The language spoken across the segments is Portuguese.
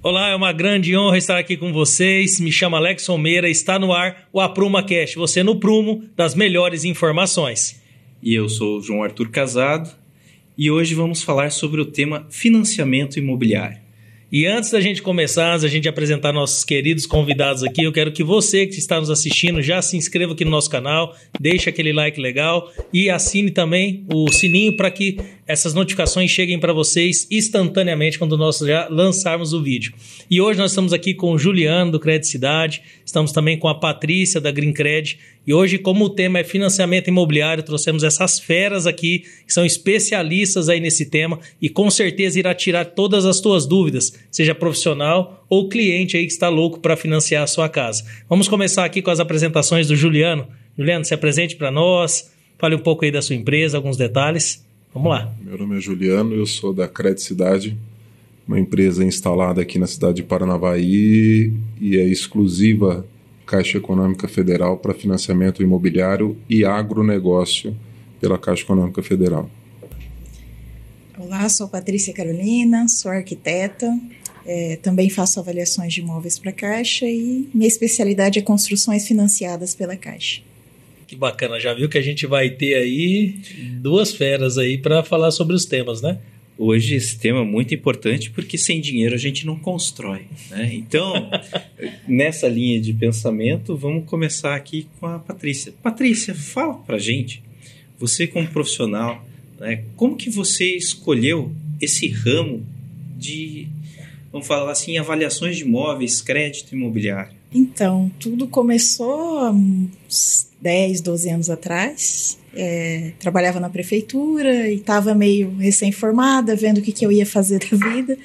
Olá, é uma grande honra estar aqui com vocês. Me chamo Alexson Meira, está no ar o AprumaCast, você no prumo das melhores informações. E eu sou o João Arthur Casado e hoje vamos falar sobre o tema financiamento imobiliário. E antes da gente começar, antes da gente apresentar nossos queridos convidados aqui, eu quero que você que está nos assistindo já se inscreva aqui no nosso canal, deixe aquele like legal e assine também o sininho para que essas notificações cheguem para vocês instantaneamente quando nós já lançarmos o vídeo. E hoje nós estamos aqui com o Juliano do Credit Cidade, estamos também com a Patrícia da Green Credit e hoje, como o tema é financiamento imobiliário, trouxemos essas feras aqui que são especialistas aí nesse tema e com certeza irá tirar todas as tuas dúvidas, seja profissional ou cliente aí que está louco para financiar a sua casa. Vamos começar aqui com as apresentações do Juliano. Juliano, se apresente para nós, fale um pouco aí da sua empresa, alguns detalhes. Vamos lá. Meu nome é Juliano, eu sou da Credit Cidade, uma empresa instalada aqui na cidade de Paranavaí e é exclusiva Caixa Econômica Federal para financiamento imobiliário e agronegócio pela Caixa Econômica Federal. Olá, sou Patrícia Carolina, sou arquiteta, também faço avaliações de imóveis para a Caixa e minha especialidade é construções financiadas pela Caixa. Que bacana, já viu que a gente vai ter aí duas feras aí para falar sobre os temas, né? Hoje esse tema é muito importante porque sem dinheiro a gente não constrói, né? Então, nessa linha de pensamento, vamos começar aqui com a Patrícia. Patrícia, fala pra gente, você como profissional, né, como que você escolheu esse ramo de, vamos falar assim, avaliações de imóveis, crédito imobiliário? Então, tudo começou há uns 10, 12 anos atrás. Trabalhava na prefeitura e estava meio recém-formada, vendo o que eu ia fazer da vida.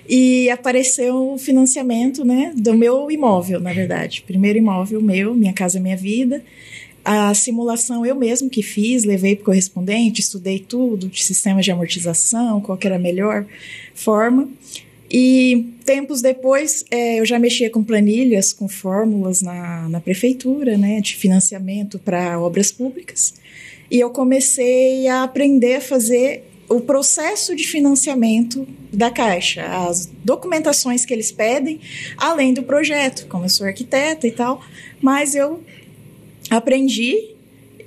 E apareceu o financiamento, né, do meu imóvel, na verdade. Primeiro imóvel meu, Minha Casa Minha Vida. A simulação eu mesmo que fiz, levei para o correspondente, estudei tudo, de sistemas de amortização, qual que era a melhor forma. E tempos depois, eu já mexia com planilhas, com fórmulas na prefeitura, né, de financiamento para obras públicas. E eu comecei a aprender a fazer o processo de financiamento da Caixa, as documentações que eles pedem, além do projeto, como eu sou arquiteta e tal. Mas eu aprendi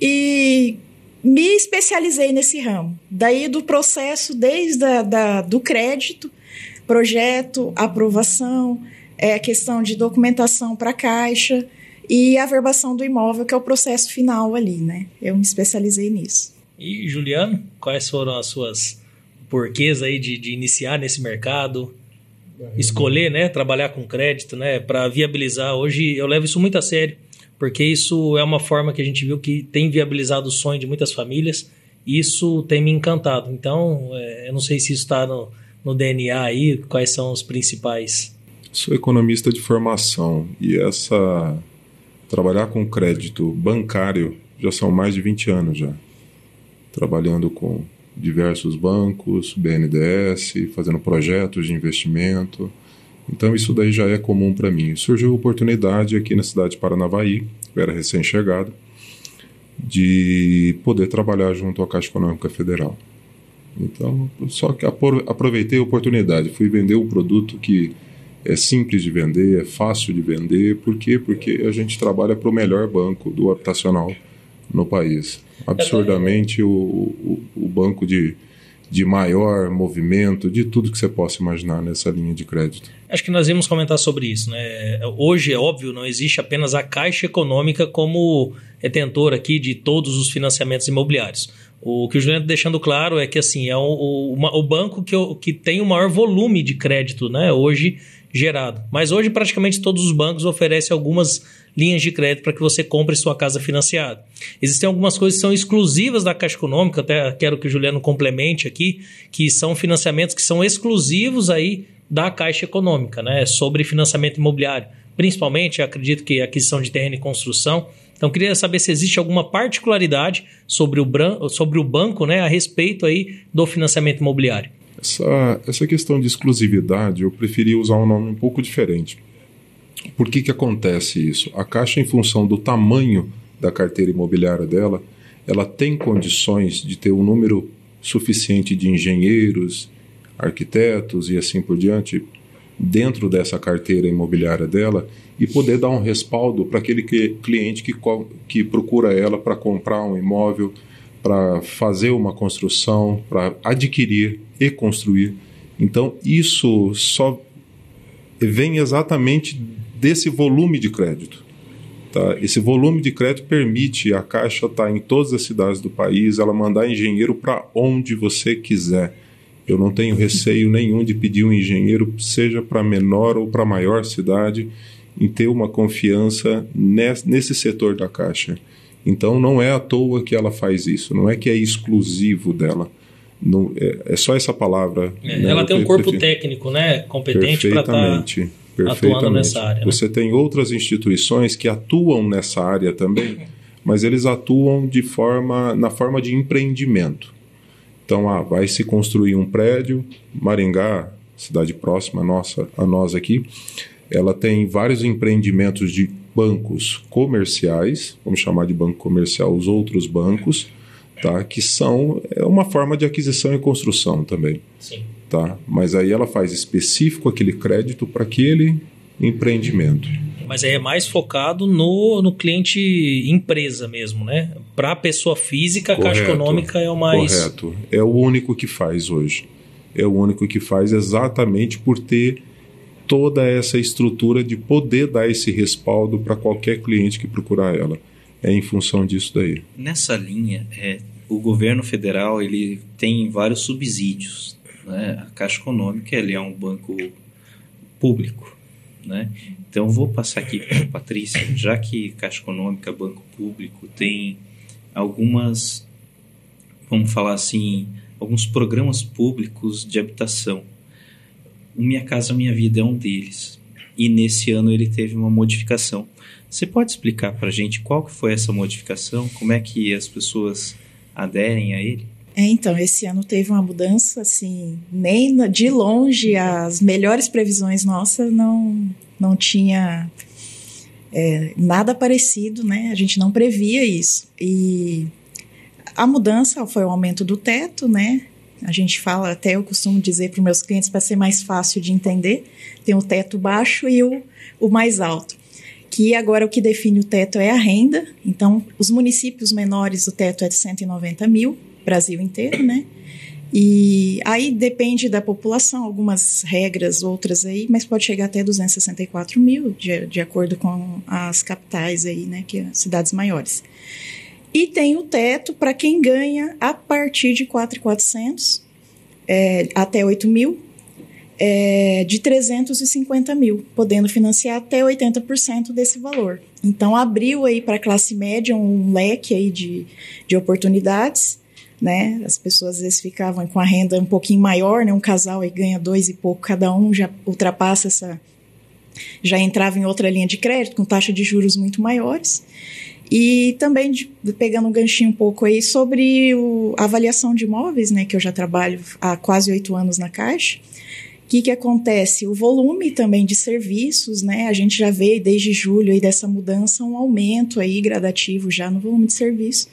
e me especializei nesse ramo. Daí do processo, desde do crédito, projeto, aprovação, questão de documentação para a Caixa e a averbação do imóvel, que é o processo final ali, né? Eu me especializei nisso. E, Juliano, quais foram as suas porquês aí de iniciar nesse mercado, escolher, né, trabalhar com crédito, né, para viabilizar? Hoje eu levo isso muito a sério, porque isso é uma forma que a gente viu que tem viabilizado o sonho de muitas famílias e isso tem me encantado. Então, eu não sei se isso está no DNA aí, quais são os principais? Sou economista de formação e trabalhar com crédito bancário já são mais de 20 anos já. Trabalhando com diversos bancos, BNDES, fazendo projetos de investimento. Então isso daí já é comum para mim. Surgiu a oportunidade aqui na cidade de Paranavaí, eu era recém-chegado, de poder trabalhar junto à Caixa Econômica Federal. Então, só que aproveitei a oportunidade, fui vender um produto que é simples de vender, é fácil de vender. Por quê? Porque a gente trabalha para o melhor banco do habitacional no país. Absurdamente o banco de maior movimento, de tudo que você possa imaginar nessa linha de crédito. Acho que nós íamos comentar sobre isso, né? Hoje, é óbvio, não existe apenas a Caixa Econômica como detentora aqui de todos os financiamentos imobiliários. O que o Juliano está deixando claro é que assim, é o banco que tem o maior volume de crédito, né, hoje gerado. Mas hoje praticamente todos os bancos oferecem algumas linhas de crédito para que você compre sua casa financiada. Existem algumas coisas que são exclusivas da Caixa Econômica, até quero que o Juliano complemente aqui, que são financiamentos que são exclusivos aí da Caixa Econômica, né, sobre financiamento imobiliário. Principalmente, acredito que aquisição de terreno e construção. Então, queria saber se existe alguma particularidade sobre o banco, né, a respeito aí do financiamento imobiliário. Essa questão de exclusividade, eu preferi usar um nome um pouco diferente. Por que acontece isso? A Caixa, em função do tamanho da carteira imobiliária dela, ela tem condições de ter um número suficiente de engenheiros, arquitetos e assim por diante, dentro dessa carteira imobiliária dela e poder dar um respaldo para aquele cliente que procura ela para comprar um imóvel, para fazer uma construção, para adquirir e construir. Então, isso só vem exatamente desse volume de crédito. Tá? Esse volume de crédito permite a Caixa estar em todas as cidades do país, ela mandar engenheiro para onde você quiser. Eu não tenho receio nenhum de pedir um engenheiro, seja para menor ou para maior cidade, em ter uma confiança nesse setor da Caixa. Então, não é à toa que ela faz isso, não é que é exclusivo dela. Não, é só essa palavra. Né? Ela tem um corpo técnico, né, competente para estar atuando nessa área. Você tem outras instituições que atuam nessa área também, mas eles atuam na forma de empreendimento. Então, vai se construir um prédio, Maringá, cidade próxima a nós aqui, ela tem vários empreendimentos de bancos comerciais, vamos chamar de banco comercial os outros bancos, tá? Que são uma forma de aquisição e construção também. Sim. Tá? Mas aí ela faz específico aquele crédito para aquele empreendimento. Mas aí é mais focado no cliente empresa mesmo, né? Para a pessoa física, a Caixa Econômica é o mais... Correto. É o único que faz hoje. É o único que faz exatamente por ter toda essa estrutura de poder dar esse respaldo para qualquer cliente que procurar ela. É em função disso daí. Nessa linha, o governo federal ele tem vários subsídios. Né? A Caixa Econômica ele é um banco público. Né? Então, vou passar aqui para a Patrícia, já que Caixa Econômica, banco público, tem algumas, vamos falar assim, alguns programas públicos de habitação. O Minha Casa Minha Vida é um deles. E nesse ano ele teve uma modificação. Você pode explicar para a gente qual que foi essa modificação? Como é que as pessoas aderem a ele? Então, esse ano teve uma mudança, assim, nem de longe as melhores previsões nossas não tinha nada parecido, né? A gente não previa isso. E a mudança foi o aumento do teto, né? A gente fala, até eu costumo dizer para os meus clientes, para ser mais fácil de entender, tem o teto baixo e o mais alto. Que agora o que define o teto é a renda. Então, os municípios menores, o teto é de 190 mil, Brasil inteiro, né? E aí depende da população, algumas regras, outras aí, mas pode chegar até 264 mil, de acordo com as capitais aí, né? Que são cidades maiores. E tem o teto para quem ganha a partir de 4.400 até 8 mil, de 350 mil, podendo financiar até 80% desse valor. Então, abriu aí para a classe média um leque aí de oportunidades, né? As pessoas às vezes ficavam com a renda um pouquinho maior, né? Um casal aí ganha 2 e pouco cada um, já ultrapassa já entrava em outra linha de crédito com taxa de juros muito maiores. E também, pegando um ganchinho um pouco aí sobre a avaliação de imóveis, né, que eu já trabalho há quase 8 anos na Caixa. O que acontece? O volume também de serviços, né, a gente já vê desde julho aí dessa mudança um aumento aí gradativo já no volume de serviço,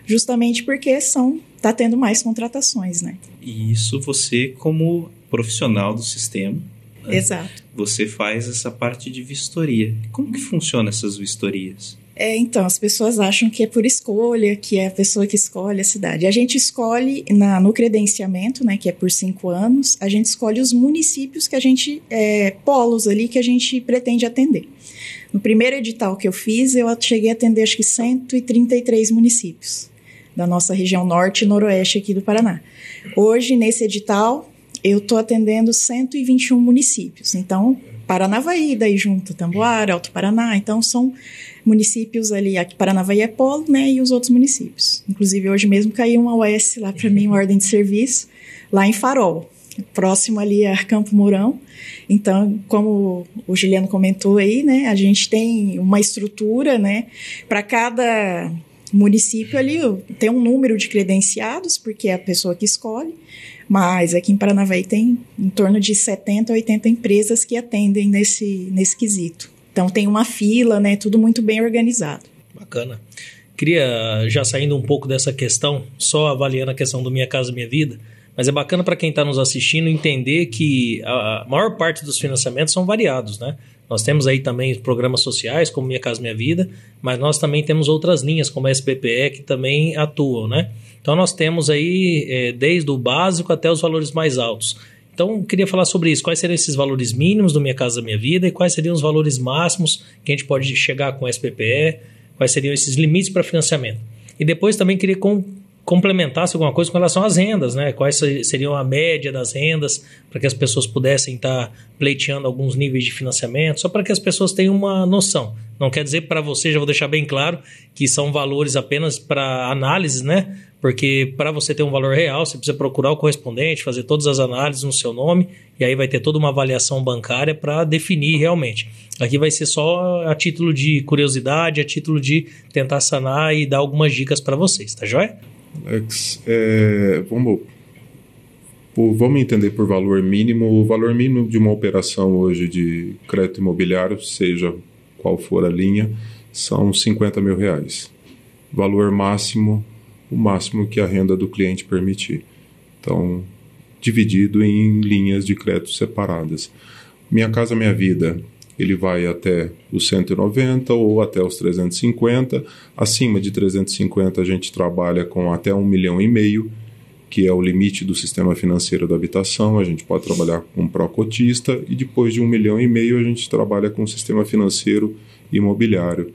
justamente porque está tendo mais contratações, né? E isso você como profissional do sistema, né? Exato. Você faz essa parte de vistoria. Como que funciona essas vistorias? Então, as pessoas acham que é por escolha, que é a pessoa que escolhe a cidade. A gente escolhe no credenciamento, né, que é por 5 anos, a gente escolhe os municípios que a gente, polos ali que a gente pretende atender. No primeiro edital que eu fiz, eu cheguei a atender acho que 133 municípios da nossa região norte e noroeste aqui do Paraná. Hoje, nesse edital, eu estou atendendo 121 municípios. Então, Paranavaí, daí junto, Tamboara, Alto Paraná, então são municípios ali, aqui Paranavaí é polo, né, e os outros municípios. Inclusive, hoje mesmo caiu uma OS lá para mim, uma ordem de serviço, lá em Farol, próximo ali a Campo Mourão. Então, como o Juliano comentou aí, né, a gente tem uma estrutura, né, para cada município ali tem um número de credenciados, porque é a pessoa que escolhe, mas aqui em Paranavaí tem em torno de 70 a 80 empresas que atendem nesse quesito. Então tem uma fila, né, tudo muito bem organizado. Bacana. Queria, já saindo um pouco dessa questão, só avaliando a questão do Minha Casa Minha Vida, Mas é bacana para quem está nos assistindo entender que a maior parte dos financiamentos são variados, né? Nós temos aí também programas sociais, como Minha Casa Minha Vida, mas nós também temos outras linhas, como a SBPE, que também atuam, né? Então nós temos aí desde o básico até os valores mais altos. Então eu queria falar sobre isso. Quais seriam esses valores mínimos do Minha Casa Minha Vida e quais seriam os valores máximos que a gente pode chegar com o SBPE? Quais seriam esses limites para financiamento? E depois também queria complementasse alguma coisa com relação às rendas, né? Quais seriam a média das rendas para que as pessoas pudessem estar pleiteando alguns níveis de financiamento, só para que as pessoas tenham uma noção. Não quer dizer para você, já vou deixar bem claro, que são valores apenas para análise, né? Porque para você ter um valor real, você precisa procurar o correspondente, fazer todas as análises no seu nome, e aí vai ter toda uma avaliação bancária para definir realmente. Aqui vai ser só a título de curiosidade, a título de tentar sanar e dar algumas dicas para vocês, tá joia? Alex, vamos entender por valor mínimo. O valor mínimo de uma operação hoje de crédito imobiliário, seja qual for a linha, são R$50 mil. Valor máximo, o máximo que a renda do cliente permitir. Então, dividido em linhas de crédito separadas. Minha Casa Minha Vida, ele vai até os 190 ou até os 350. Acima de 350 a gente trabalha com até 1,5 milhão, que é o limite do sistema financeiro da habitação. A gente pode trabalhar com pró-cotista e depois de 1,5 milhão a gente trabalha com o sistema financeiro imobiliário.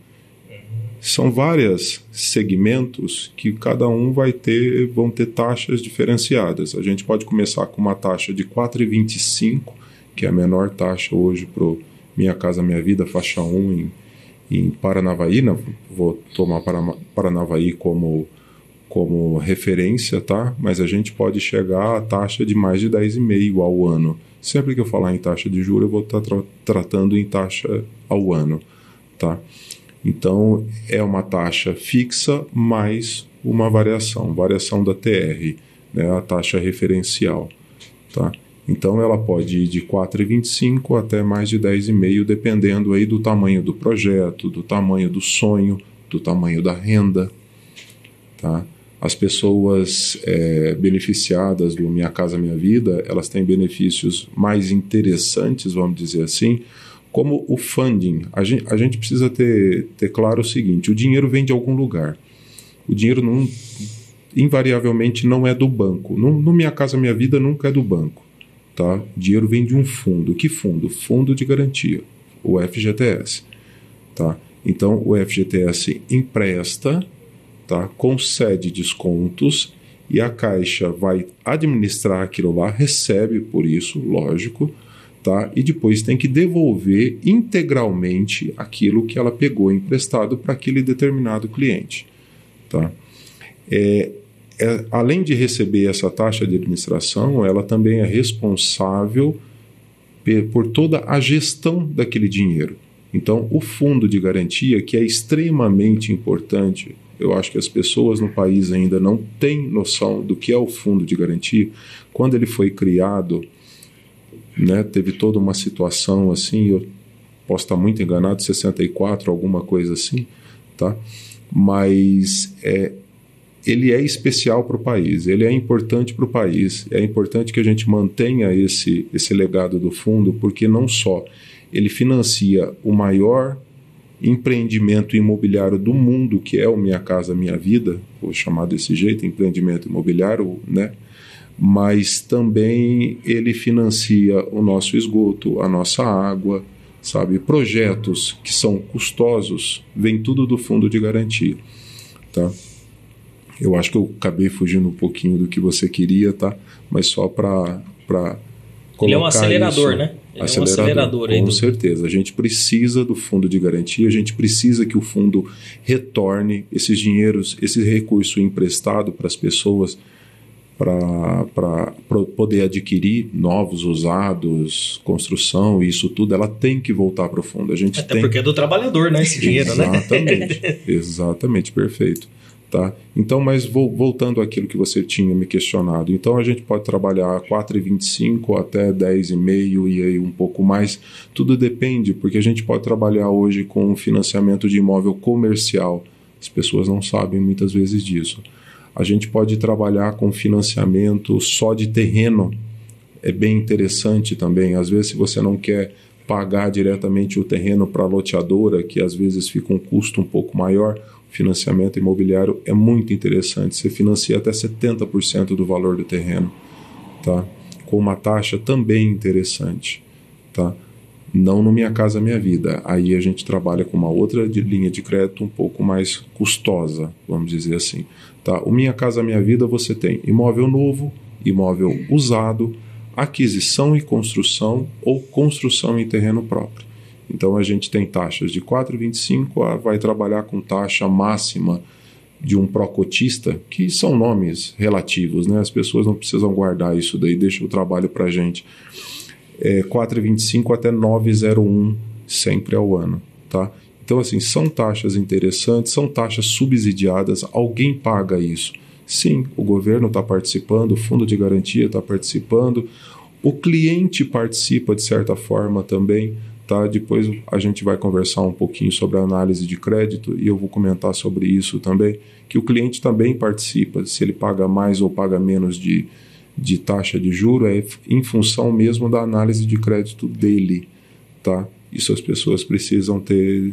São vários segmentos que cada um vão ter taxas diferenciadas. A gente pode começar com uma taxa de 4,25, que é a menor taxa hoje para o Minha Casa Minha Vida, faixa 1 em Paranavaí. Vou tomar Paranavaí como referência, tá? Mas a gente pode chegar à taxa de mais de 10,5 ao ano. Sempre que eu falar em taxa de juros, eu vou estar tratando em taxa ao ano, tá? Então, é uma taxa fixa mais uma variação da TR, né? A taxa referencial, tá? Então, ela pode ir de 4,25 até mais de 10,5, dependendo aí do tamanho do projeto, do tamanho do sonho, do tamanho da renda, tá? As pessoas beneficiadas do Minha Casa Minha Vida, elas têm benefícios mais interessantes, vamos dizer assim, como o funding. A gente precisa ter claro o seguinte: o dinheiro vem de algum lugar. O dinheiro invariavelmente não é do banco. No Minha Casa Minha Vida nunca é do banco. Tá? O dinheiro vem de um fundo. Que fundo? Fundo de garantia, o FGTS. Tá? Então, o FGTS empresta, tá? Concede descontos e a Caixa vai administrar aquilo lá, recebe por isso, lógico, tá? E depois tem que devolver integralmente aquilo que ela pegou emprestado para aquele determinado cliente. Tá? Além de receber essa taxa de administração, ela também é responsável por toda a gestão daquele dinheiro. Então, o fundo de garantia, que é extremamente importante, eu acho que as pessoas no país ainda não têm noção do que é o fundo de garantia. Quando ele foi criado, né, teve toda uma situação assim, eu posso estar muito enganado, 64, alguma coisa assim, tá? Mas ele é especial para o país, ele é importante para o país, é importante que a gente mantenha esse legado do fundo, porque não só ele financia o maior empreendimento imobiliário do mundo, que é o Minha Casa Minha Vida, vou chamar desse jeito, empreendimento imobiliário, né? Mas também ele financia o nosso esgoto, a nossa água, sabe? Projetos que são custosos, vem tudo do fundo de garantia, tá? Eu acho que eu acabei fugindo um pouquinho do que você queria, tá? Mas só para ele é um acelerador, isso, né? Ele é um acelerador. Com certeza. A gente precisa do fundo de garantia, a gente precisa que o fundo retorne esses dinheiros, esse recurso emprestado para as pessoas para poder adquirir novos, usados, construção, isso tudo, ela tem que voltar para o fundo. Porque é do trabalhador, né? Esse dinheiro, exatamente, né? Exatamente, perfeito. Tá? Então, mas voltando àquilo que você tinha me questionado, então a gente pode trabalhar 4,25 até 10,5 e aí um pouco mais, tudo depende, porque a gente pode trabalhar hoje com financiamento de imóvel comercial, as pessoas não sabem muitas vezes disso. A gente pode trabalhar com financiamento só de terreno, é bem interessante também. Às vezes, se você não quer pagar diretamente o terreno para a loteadora, que às vezes fica um custo um pouco maior, o financiamento imobiliário é muito interessante. Você financia até 70% do valor do terreno, tá? Com uma taxa também interessante, tá? Não no Minha Casa Minha Vida. Aí a gente trabalha com uma outra linha de crédito um pouco mais custosa, vamos dizer assim, tá? O Minha Casa Minha Vida você tem imóvel novo, imóvel usado, aquisição e construção ou construção em terreno próprio. Então a gente tem taxas de 4,25, vai trabalhar com taxa máxima de um pró-cotista, que são nomes relativos, né? As pessoas não precisam guardar isso daí, deixa o trabalho para a gente. 4,25 até 9,01 sempre ao ano, tá? Então assim, são taxas interessantes, são taxas subsidiadas, alguém paga isso. Sim, o governo está participando, o fundo de garantia está participando, o cliente participa de certa forma também, tá? Depois a gente vai conversar um pouquinho sobre a análise de crédito e eu vou comentar sobre isso também, que o cliente também participa, se ele paga mais ou paga menos de taxa de juro, é em função mesmo da análise de crédito dele, tá? Isso as pessoas precisam ter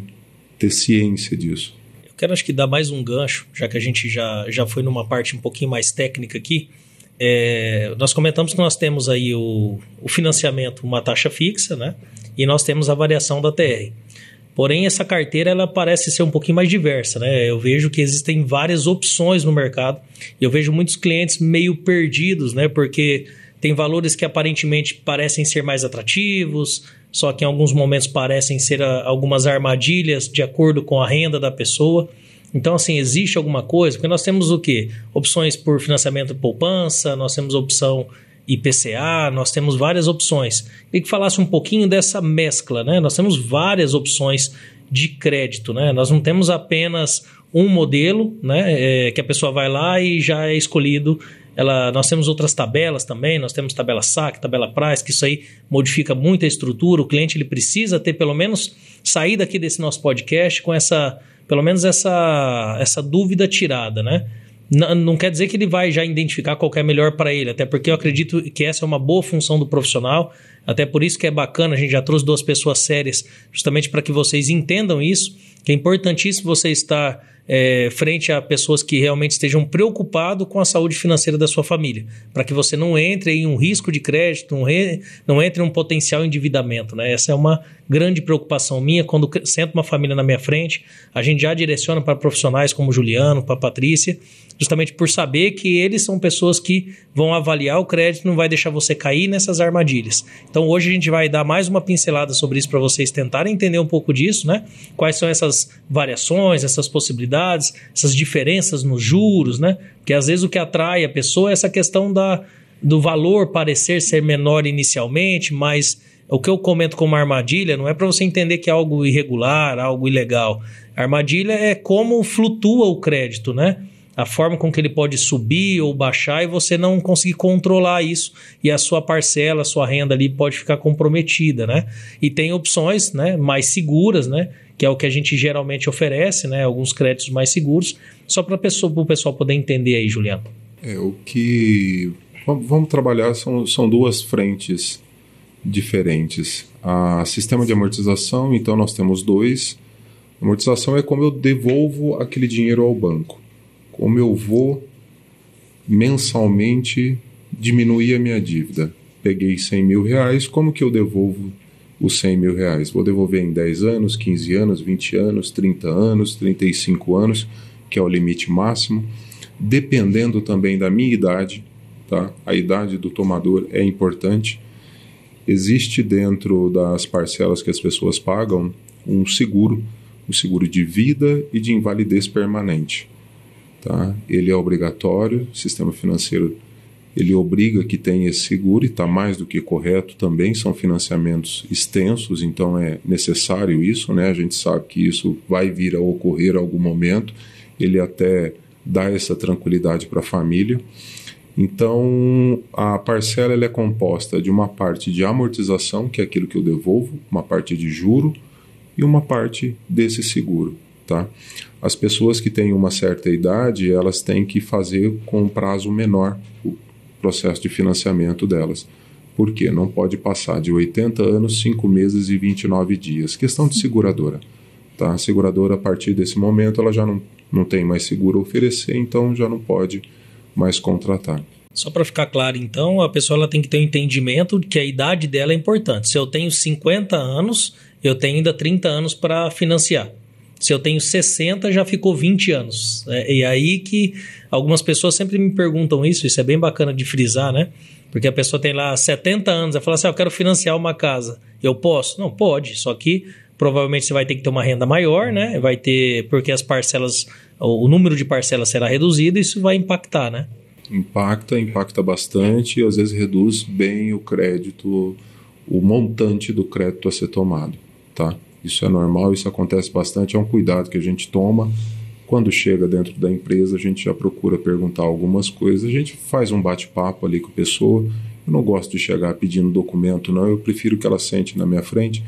ciência disso. Quero acho que dar mais um gancho, já que a gente já foi numa parte um pouquinho mais técnica aqui. Nós comentamos que nós temos aí o financiamento, uma taxa fixa, né? E nós temos a variação da TR. Porém, essa carteira ela parece ser um pouquinho mais diversa, né? Eu vejo que existem várias opções no mercado e eu vejo muitos clientes meio perdidos, né? Porque tem valores que aparentemente parecem ser mais atrativos, só que em alguns momentos parecem ser algumas armadilhas de acordo com a renda da pessoa. Então, assim, existe alguma coisa? Porque nós temos o quê? Opções por financiamento de poupança, nós temos opção IPCA, nós temos várias opções. Queria que falasse um pouquinho dessa mescla, né? Nós temos várias opções de crédito, né? Nós não temos apenas um modelo, né? Que a pessoa vai lá e já é escolhido. Nós temos outras tabelas também, nós temos tabela SAC, tabela Price, que isso aí modifica muito a estrutura. O cliente ele precisa ter pelo menos sair daqui desse nosso podcast com pelo menos essa dúvida tirada, né? Não quer dizer que ele vai já identificar qual que é melhor para ele, até porque eu acredito que essa é uma boa função do profissional, até por isso que é bacana, a gente já trouxe 2 pessoas sérias justamente para que vocês entendam isso, que é importantíssimo você estar frente a pessoas que realmente estejam preocupados com a saúde financeira da sua família, para que você não entre em um risco de crédito, não entre em um potencial endividamento, né? Essa é uma grande preocupação minha. Quando sento uma família na minha frente, a gente já direciona para profissionais como o Juliano, para a Patrícia, justamente por saber que eles são pessoas que vão avaliar o crédito, não vai deixar você cair nessas armadilhas. Então hoje a gente vai dar mais uma pincelada sobre isso para vocês tentarem entender um pouco disso, né? Quais são essas variações, essas possibilidades, essas diferenças nos juros, né? Porque às vezes o que atrai a pessoa é essa questão do valor parecer ser menor inicialmente, mas o que eu comento como armadilha não é para você entender que é algo irregular, algo ilegal. A armadilha é como flutua o crédito, né? A forma com que ele pode subir ou baixar e você não conseguir controlar isso e a sua parcela, a sua renda ali pode ficar comprometida, né? E tem opções, né, mais seguras, né, que é o que a gente geralmente oferece, né, alguns créditos mais seguros, só para o pessoal poder entender aí, Juliano. Vamos trabalhar, são 2 frentes diferentes. A sistema de amortização, então nós temos 2. Amortização é como eu devolvo aquele dinheiro ao banco. Como eu vou mensalmente diminuir a minha dívida. Peguei R$100.000, como que eu devolvo os R$100.000? Vou devolver em 10 anos, 15 anos, 20 anos, 30 anos, 35 anos, que é o limite máximo, dependendo também da minha idade, tá? A idade do tomador é importante. Existe dentro das parcelas que as pessoas pagam um seguro de vida e de invalidez permanente. Tá? Ele é obrigatório, o sistema financeiro ele obriga que tenha esse seguro e está mais do que correto também, são financiamentos extensos, então é necessário isso, né? A gente sabe que isso vai vir a ocorrer em algum momento, ele até dá essa tranquilidade para a família. Então a parcela ela é composta de uma parte de amortização, que é aquilo que eu devolvo, uma parte de juro e uma parte desse seguro. tá? As pessoas que têm uma certa idade, elas têm que fazer com um prazo menor o processo de financiamento delas. Por quê? Não pode passar de 80 anos, 5 meses e 29 dias. Questão de seguradora. Tá? A seguradora, a partir desse momento, ela já não tem mais seguro a oferecer, então já não pode mais contratar. Só para ficar claro, então, a pessoa ela tem que ter um entendimento de que a idade dela é importante. Se eu tenho 50 anos, eu tenho ainda 30 anos para financiar. Se eu tenho 60, já ficou 20 anos. E aí que algumas pessoas sempre me perguntam isso é bem bacana de frisar, né? Porque a pessoa tem lá 70 anos, ela fala assim, eu quero financiar uma casa. Eu posso? Não, pode, só que provavelmente você vai ter que ter uma renda maior, né? Vai ter, porque as parcelas, o número de parcelas será reduzido e isso vai impactar, né? Impacta bastante e às vezes reduz bem o crédito, o montante do crédito a ser tomado, tá? Isso é normal, isso acontece bastante, é um cuidado que a gente toma. Quando chega dentro da empresa, a gente já procura perguntar algumas coisas, a gente faz um bate-papo ali com a pessoa. Eu não gosto de chegar pedindo documento, não, eu prefiro que ela sente na minha frente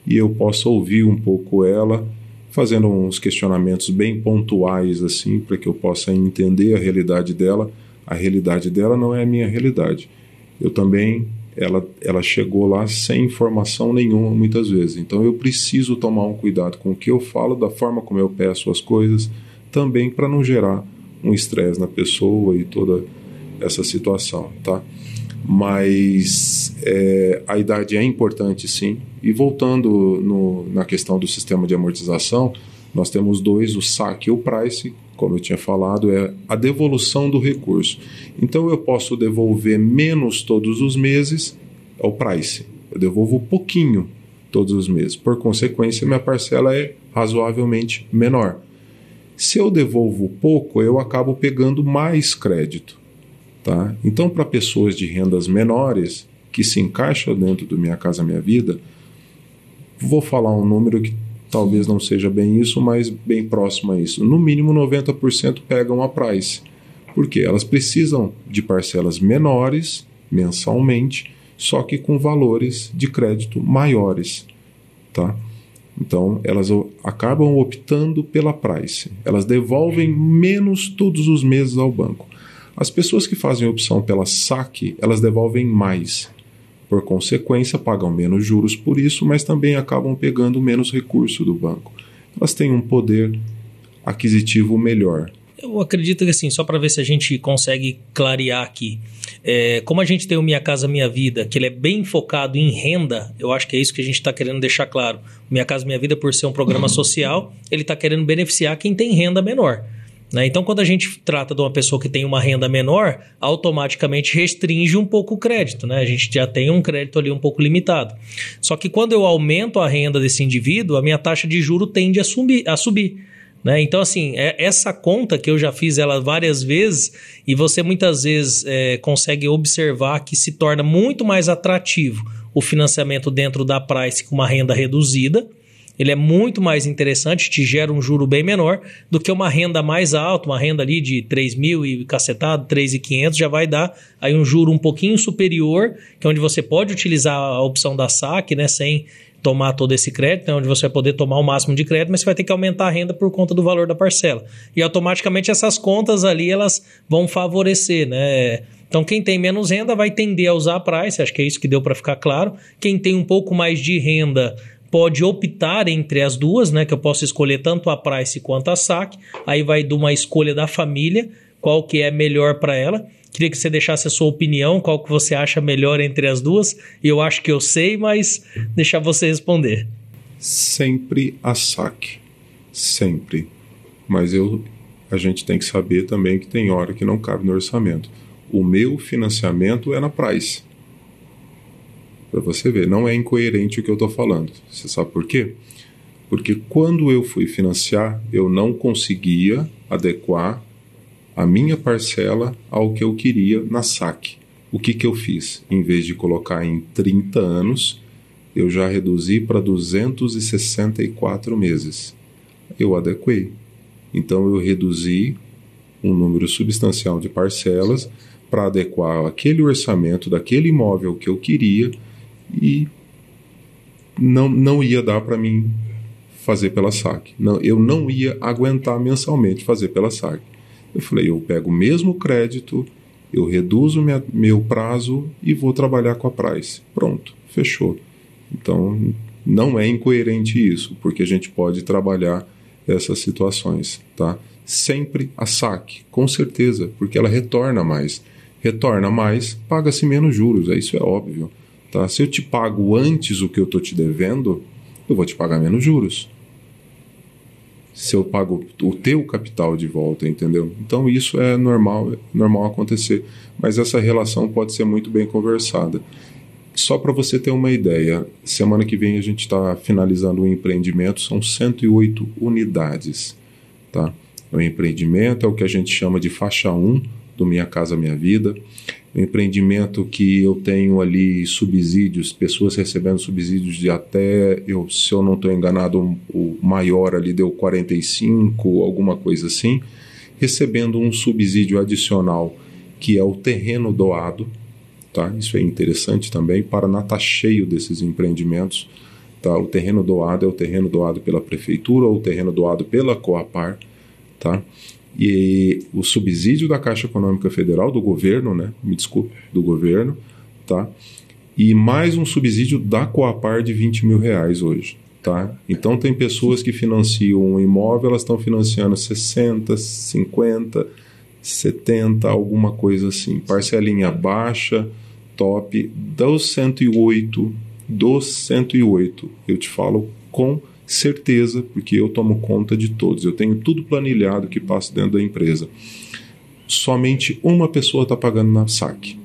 e eu possa ouvir um pouco ela, fazendo uns questionamentos bem pontuais, assim, para que eu possa entender a realidade dela. A realidade dela não é a minha realidade. Eu também, ela chegou lá sem informação nenhuma muitas vezes. Então eu preciso tomar um cuidado com o que eu falo, da forma como eu peço as coisas, também para não gerar um estresse na pessoa e toda essa situação, tá? Mas a idade é importante, sim. E voltando na questão do sistema de amortização, nós temos dois, o saque e o price. Como eu tinha falado, é a devolução do recurso. Então eu posso devolver menos todos os meses, é o price. Eu devolvo pouquinho todos os meses. Por consequência, minha parcela é razoavelmente menor. Se eu devolvo pouco, eu acabo pegando mais crédito. Tá? Então, para pessoas de rendas menores, que se encaixam dentro do Minha Casa Minha Vida, vou falar um número que talvez não seja bem isso, mas bem próximo a isso. No mínimo 90% pegam a price. Por quê? Elas precisam de parcelas menores mensalmente, só que com valores de crédito maiores. Tá? Então, elas acabam optando pela price. Elas devolvem menos todos os meses ao banco. As pessoas que fazem opção pela saque, elas devolvem mais. Por consequência, pagam menos juros por isso, mas também acabam pegando menos recurso do banco. Elas têm um poder aquisitivo melhor. Eu acredito que assim, só para ver se a gente consegue clarear aqui, como a gente tem o Minha Casa Minha Vida, que ele é bem focado em renda, eu acho que é isso que a gente está querendo deixar claro. O Minha Casa Minha Vida, por ser um programa social, ele está querendo beneficiar quem tem renda menor. Então, quando a gente trata de uma pessoa que tem uma renda menor, automaticamente restringe um pouco o crédito, né? A gente já tem um crédito ali um pouco limitado. Só que quando eu aumento a renda desse indivíduo, a minha taxa de juro tende a subir. Né? Então, assim, essa conta que eu já fiz ela várias vezes e você muitas vezes consegue observar que se torna muito mais atrativo o financiamento dentro da Price com uma renda reduzida. Ele é muito mais interessante, te gera um juro bem menor do que uma renda mais alta, uma renda ali de 3.000 e cacetado, 3.500, já vai dar aí um juro um pouquinho superior, que é onde você pode utilizar a opção da saque, né, sem tomar todo esse crédito, né, onde você vai poder tomar o máximo de crédito, mas você vai ter que aumentar a renda por conta do valor da parcela. E automaticamente essas contas ali, elas vão favorecer, né? Então, quem tem menos renda vai tender a usar a Price, acho que é isso que deu para ficar claro. Quem tem um pouco mais de renda pode optar entre as duas, né? Que eu posso escolher tanto a Price quanto a saque. Aí vai de uma escolha da família, qual que é melhor para ela. Queria que você deixasse a sua opinião, qual que você acha melhor entre as duas. Eu acho que eu sei, mas deixar você responder. Sempre a saque. Sempre. Mas a gente tem que saber também que tem hora que não cabe no orçamento. O meu financiamento é na Price. Para você ver, não é incoerente o que eu estou falando. Você sabe por quê? Porque quando eu fui financiar, eu não conseguia adequar a minha parcela ao que eu queria na saque. O que eu fiz? Em vez de colocar em 30 anos, eu já reduzi para 264 meses. Eu adequei. Então eu reduzi um número substancial de parcelas para adequar aquele orçamento daquele imóvel que eu queria e não ia dar para mim fazer pela SAC. Não, eu não ia aguentar mensalmente fazer pela SAC. Eu falei, eu pego o mesmo crédito, eu reduzo meu prazo e vou trabalhar com a Price. Pronto, fechou. Então, não é incoerente isso, porque a gente pode trabalhar essas situações, tá? Sempre a SAC, com certeza, porque ela retorna mais. Retorna mais, paga-se menos juros, isso é óbvio. Tá? Se eu te pago antes o que eu estou te devendo, eu vou te pagar menos juros. Se eu pago o teu capital de volta, entendeu? Então isso é normal acontecer. Mas essa relação pode ser muito bem conversada. Só para você ter uma ideia, semana que vem a gente está finalizando um empreendimento, são 108 unidades. Tá? O empreendimento é o que a gente chama de faixa 1 do Minha Casa Minha Vida. Um empreendimento que eu tenho ali subsídios, pessoas recebendo subsídios de até, se eu não estou enganado, o maior ali deu 45, alguma coisa assim, recebendo um subsídio adicional, que é o terreno doado, tá? Isso é interessante também, Paraná está cheio desses empreendimentos, tá? O terreno doado é o terreno doado pela prefeitura ou o terreno doado pela Coapar, tá? E o subsídio da Caixa Econômica Federal, do governo, né? Me desculpe, do governo, tá? E mais um subsídio da Coapar de R$20 mil hoje, tá? Então tem pessoas que financiam um imóvel, elas estão financiando 60, 50, 70, alguma coisa assim. Parcelinha baixa, top, dos 108, eu te falo com certeza, porque eu tomo conta de todos. Eu tenho tudo planilhado que passa dentro da empresa. Somente uma pessoa está pagando na SAC.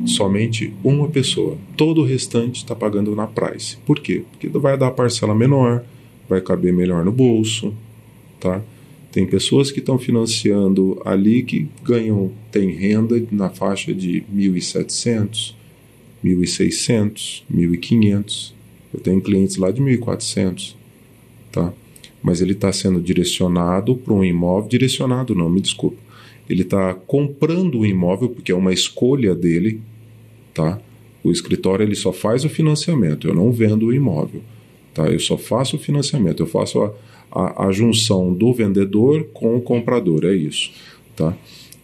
Somente uma pessoa. Todo o restante está pagando na Price. Por quê? Porque vai dar parcela menor, vai caber melhor no bolso, tá? Tem pessoas que estão financiando ali que tem renda na faixa de 1.700, 1.600, 1.500. Eu tenho clientes lá de 1.400, tá? Mas ele está sendo direcionado para um imóvel, ele está comprando o imóvel porque é uma escolha dele, tá? O escritório ele só faz o financiamento, eu não vendo o imóvel, tá? Eu só faço o financiamento, eu faço a junção do vendedor com o comprador, é isso, tá?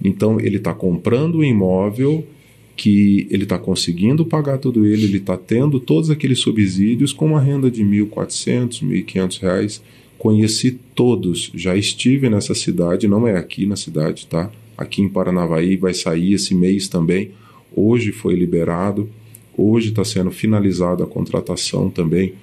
Então ele está comprando o imóvel, que ele está conseguindo pagar tudo ele está tendo todos aqueles subsídios com uma renda de R$1.400, R$1.500. Conheci todos, já estive nessa cidade, não é aqui na cidade, tá? Aqui em Paranavaí vai sair esse mês também. Hoje foi liberado, hoje está sendo finalizada a contratação também,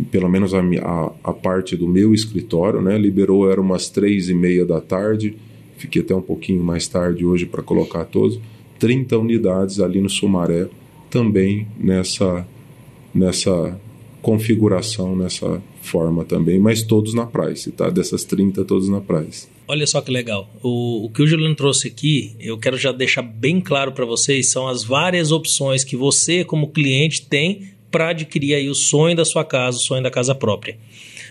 pelo menos a parte do meu escritório, né? Liberou, era umas 3:30 da tarde, fiquei até um pouquinho mais tarde hoje para colocar todos. 30 unidades ali no Sumaré, também nessa configuração, nessa forma também, mas todos na Price, tá? Dessas 30, todos na Price. Olha só que legal. O que o Juliano trouxe aqui, eu quero já deixar bem claro para vocês, são as várias opções que você, como cliente, tem para adquirir aí o sonho da sua casa, o sonho da casa própria.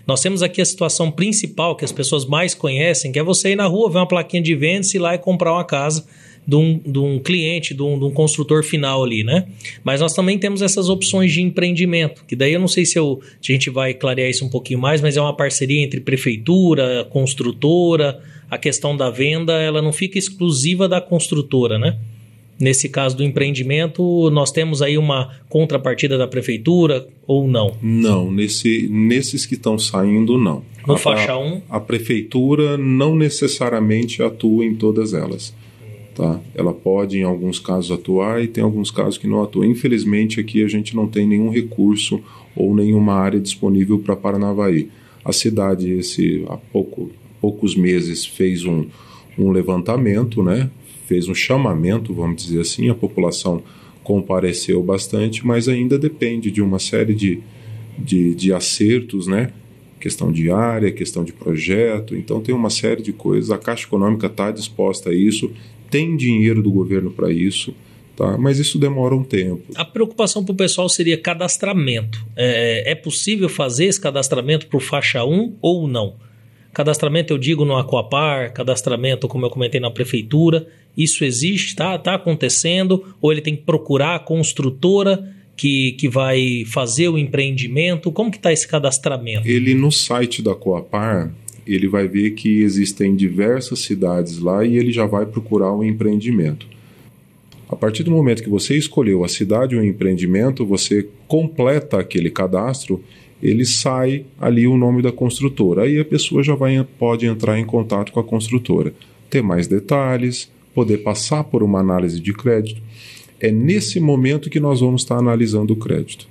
Nós temos aqui a situação principal que as pessoas mais conhecem, que é você ir na rua, ver uma plaquinha de venda-se, ir lá e comprar uma casa de um cliente, de um construtor final ali, né? Mas nós também temos essas opções de empreendimento, que daí eu não sei se a gente vai clarear isso um pouquinho mais, mas é uma parceria entre prefeitura, construtora, a questão da venda, ela não fica exclusiva da construtora, né? Nesse caso do empreendimento, nós temos aí uma contrapartida da prefeitura ou não? Não, nesses que estão saindo, não. No faixa 1? A prefeitura não necessariamente atua em todas elas. Tá? Ela pode, em alguns casos, atuar e tem alguns casos que não atua. Infelizmente, aqui a gente não tem nenhum recurso ou nenhuma área disponível para Paranavaí. A cidade, há poucos meses, fez um levantamento, né? Fez um chamamento, vamos dizer assim, a população compareceu bastante, mas ainda depende de uma série de acertos, né? Questão de área, questão de projeto, então tem uma série de coisas. A Caixa Econômica está disposta a isso, tem dinheiro do governo para isso, tá? Mas isso demora um tempo. A preocupação para o pessoal seria cadastramento. É possível fazer esse cadastramento para o faixa 1 ou não? Cadastramento eu digo no Aquapar, cadastramento como eu comentei na prefeitura, isso existe, tá acontecendo, ou ele tem que procurar a construtora que vai fazer o empreendimento? Como que está esse cadastramento? Ele, no site da Coapar, ele vai ver que existem diversas cidades lá e ele já vai procurar um empreendimento. A partir do momento que você escolheu a cidade ou o empreendimento, você completa aquele cadastro, ele sai ali o nome da construtora. Aí a pessoa já pode entrar em contato com a construtora, ter mais detalhes, poder passar por uma análise de crédito. É nesse momento que nós vamos estar analisando o crédito.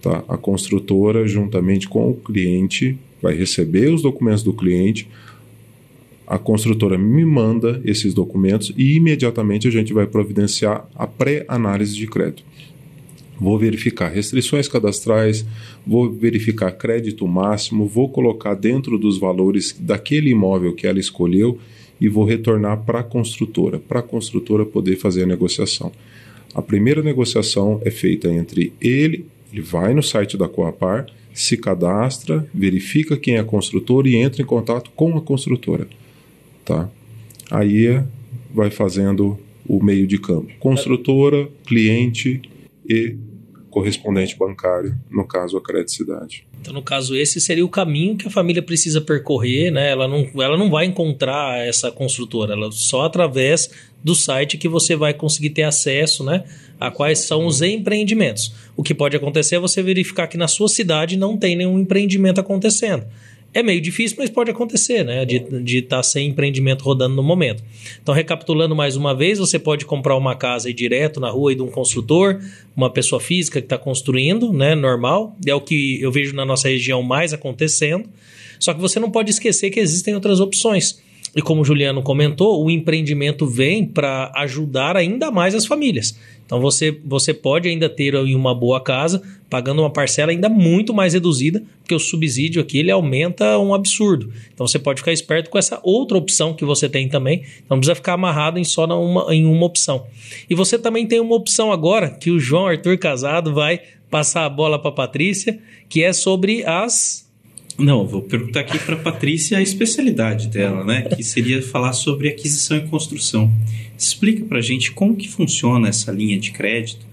Tá? A construtora, juntamente com o cliente, vai receber os documentos do cliente, a construtora me manda esses documentos e imediatamente a gente vai providenciar a pré-análise de crédito. Vou verificar restrições cadastrais, vou verificar crédito máximo, vou colocar dentro dos valores daquele imóvel que ela escolheu e vou retornar para a construtora poder fazer a negociação. A primeira negociação é feita entre ele vai no site da Coapar, se cadastra, verifica quem é a construtora e entra em contato com a construtora. Tá? Aí vai fazendo o meio de campo. Construtora, cliente e correspondente bancário, no caso a Credicidade. Então, no caso, esse seria o caminho que a família precisa percorrer, né? Ela não vai encontrar essa construtora, ela só através do site que você vai conseguir ter acesso, né, a quais são os empreendimentos. O que pode acontecer é você verificar que na sua cidade não tem nenhum empreendimento acontecendo. É meio difícil, mas pode acontecer, né? De estar sem empreendimento rodando no momento. Então, recapitulando mais uma vez, você pode comprar uma casa aí direto na rua aí de um construtor, uma pessoa física que está construindo, né? Normal. É o que eu vejo na nossa região mais acontecendo. Só que você não pode esquecer que existem outras opções. E como o Juliano comentou, o empreendimento vem para ajudar ainda mais as famílias. Então você pode ainda ter aí uma boa casa, pagando uma parcela ainda muito mais reduzida, porque o subsídio aqui ele aumenta um absurdo. Então você pode ficar esperto com essa outra opção que você tem também. Então não precisa ficar amarrado em uma opção. E você também tem uma opção agora, que o João Arthur Casado vai passar a bola para a Patrícia, que é sobre as... Não, vou perguntar aqui para a Patrícia a especialidade dela, né? Que seria falar sobre aquisição e construção. Explica para a gente como que funciona essa linha de crédito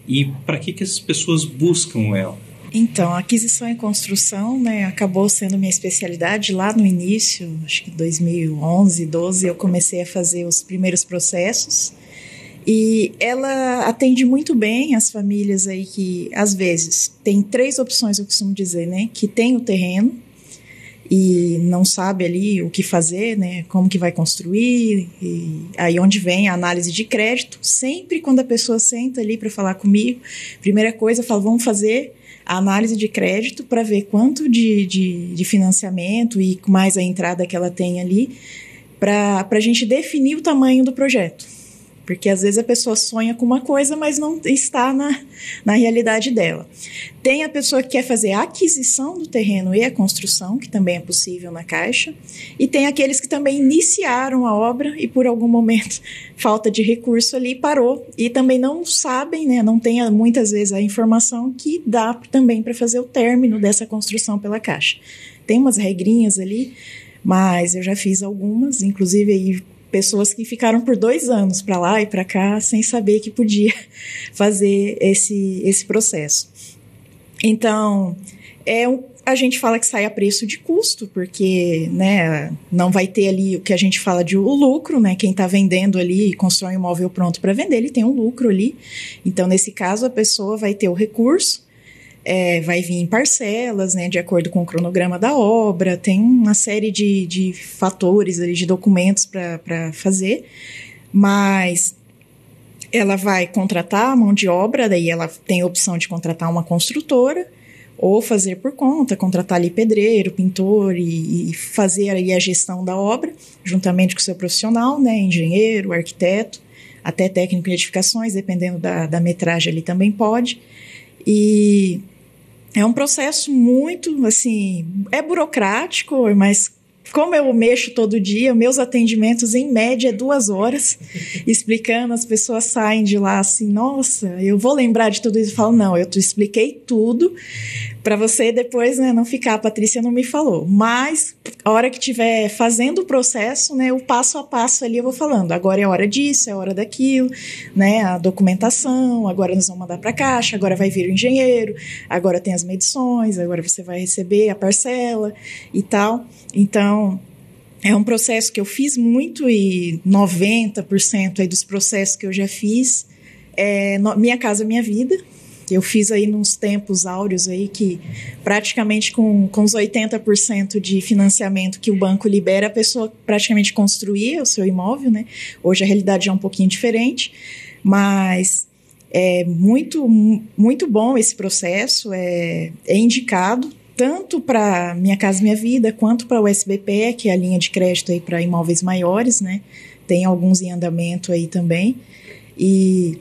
e para que as pessoas buscam ela. Então, a aquisição e construção, né, acabou sendo minha especialidade lá no início, acho que 2011, 12, eu comecei a fazer os primeiros processos. E ela atende muito bem as famílias aí que, às vezes, tem 3 opções, eu costumo dizer, né? Que tem o terreno e não sabe ali o que fazer, né? Como que vai construir, e aí onde vem a análise de crédito. Sempre quando a pessoa senta ali para falar comigo, primeira coisa, eu falo, vamos fazer a análise de crédito para ver quanto de financiamento e mais a entrada que ela tem ali, para a gente definir o tamanho do projeto. Porque às vezes a pessoa sonha com uma coisa, mas não está na realidade dela. Tem a pessoa que quer fazer a aquisição do terreno e a construção, que também é possível na Caixa. E tem aqueles que também iniciaram a obra e por algum momento, falta de recurso ali, parou. E também não sabem, né, não tem muitas vezes a informação que dá também para fazer o término dessa construção pela Caixa. Tem umas regrinhas ali, mas eu já fiz algumas, inclusive aí, pessoas que ficaram por 2 anos para lá e para cá sem saber que podia fazer esse processo. Então, a gente fala que sai a preço de custo, porque, né, não vai ter ali o que a gente fala de o lucro, né? Quem está vendendo ali e constrói um imóvel pronto para vender, ele tem um lucro ali. Então, nesse caso, a pessoa vai ter o recurso, vai vir em parcelas, né, de acordo com o cronograma da obra, tem uma série de fatores ali, de documentos para fazer, mas ela vai contratar a mão de obra, daí ela tem a opção de contratar uma construtora ou fazer por conta, contratar ali pedreiro, pintor e fazer ali a gestão da obra, juntamente com o seu profissional, né, engenheiro, arquiteto, até técnico de edificações, dependendo da metragem ali também pode. E é um processo muito, assim, é burocrático, mas como eu mexo todo dia, meus atendimentos em média é 2 horas, explicando, as pessoas saem de lá assim, nossa, eu vou lembrar de tudo isso. Eu falo, não, eu te expliquei tudo para você depois, né, não ficar, a Patrícia não me falou. Mas a hora que estiver fazendo o processo, né, o passo a passo ali eu vou falando, agora é hora disso, é hora daquilo, né, a documentação, agora nós vamos mandar para a Caixa, agora vai vir o engenheiro, agora tem as medições, agora você vai receber a parcela e tal. Então, é um processo que eu fiz muito e 90% aí dos processos que eu já fiz é Minha Casa Minha Vida. Eu fiz aí nos tempos áureos aí que praticamente com os 80% de financiamento que o banco libera, a pessoa praticamente construía o seu imóvel, né? Hoje a realidade é um pouquinho diferente, mas é muito, muito bom esse processo, é indicado tanto para Minha Casa Minha Vida quanto para o SBPE, que é a linha de crédito aí para imóveis maiores, né? Tem alguns em andamento aí também. E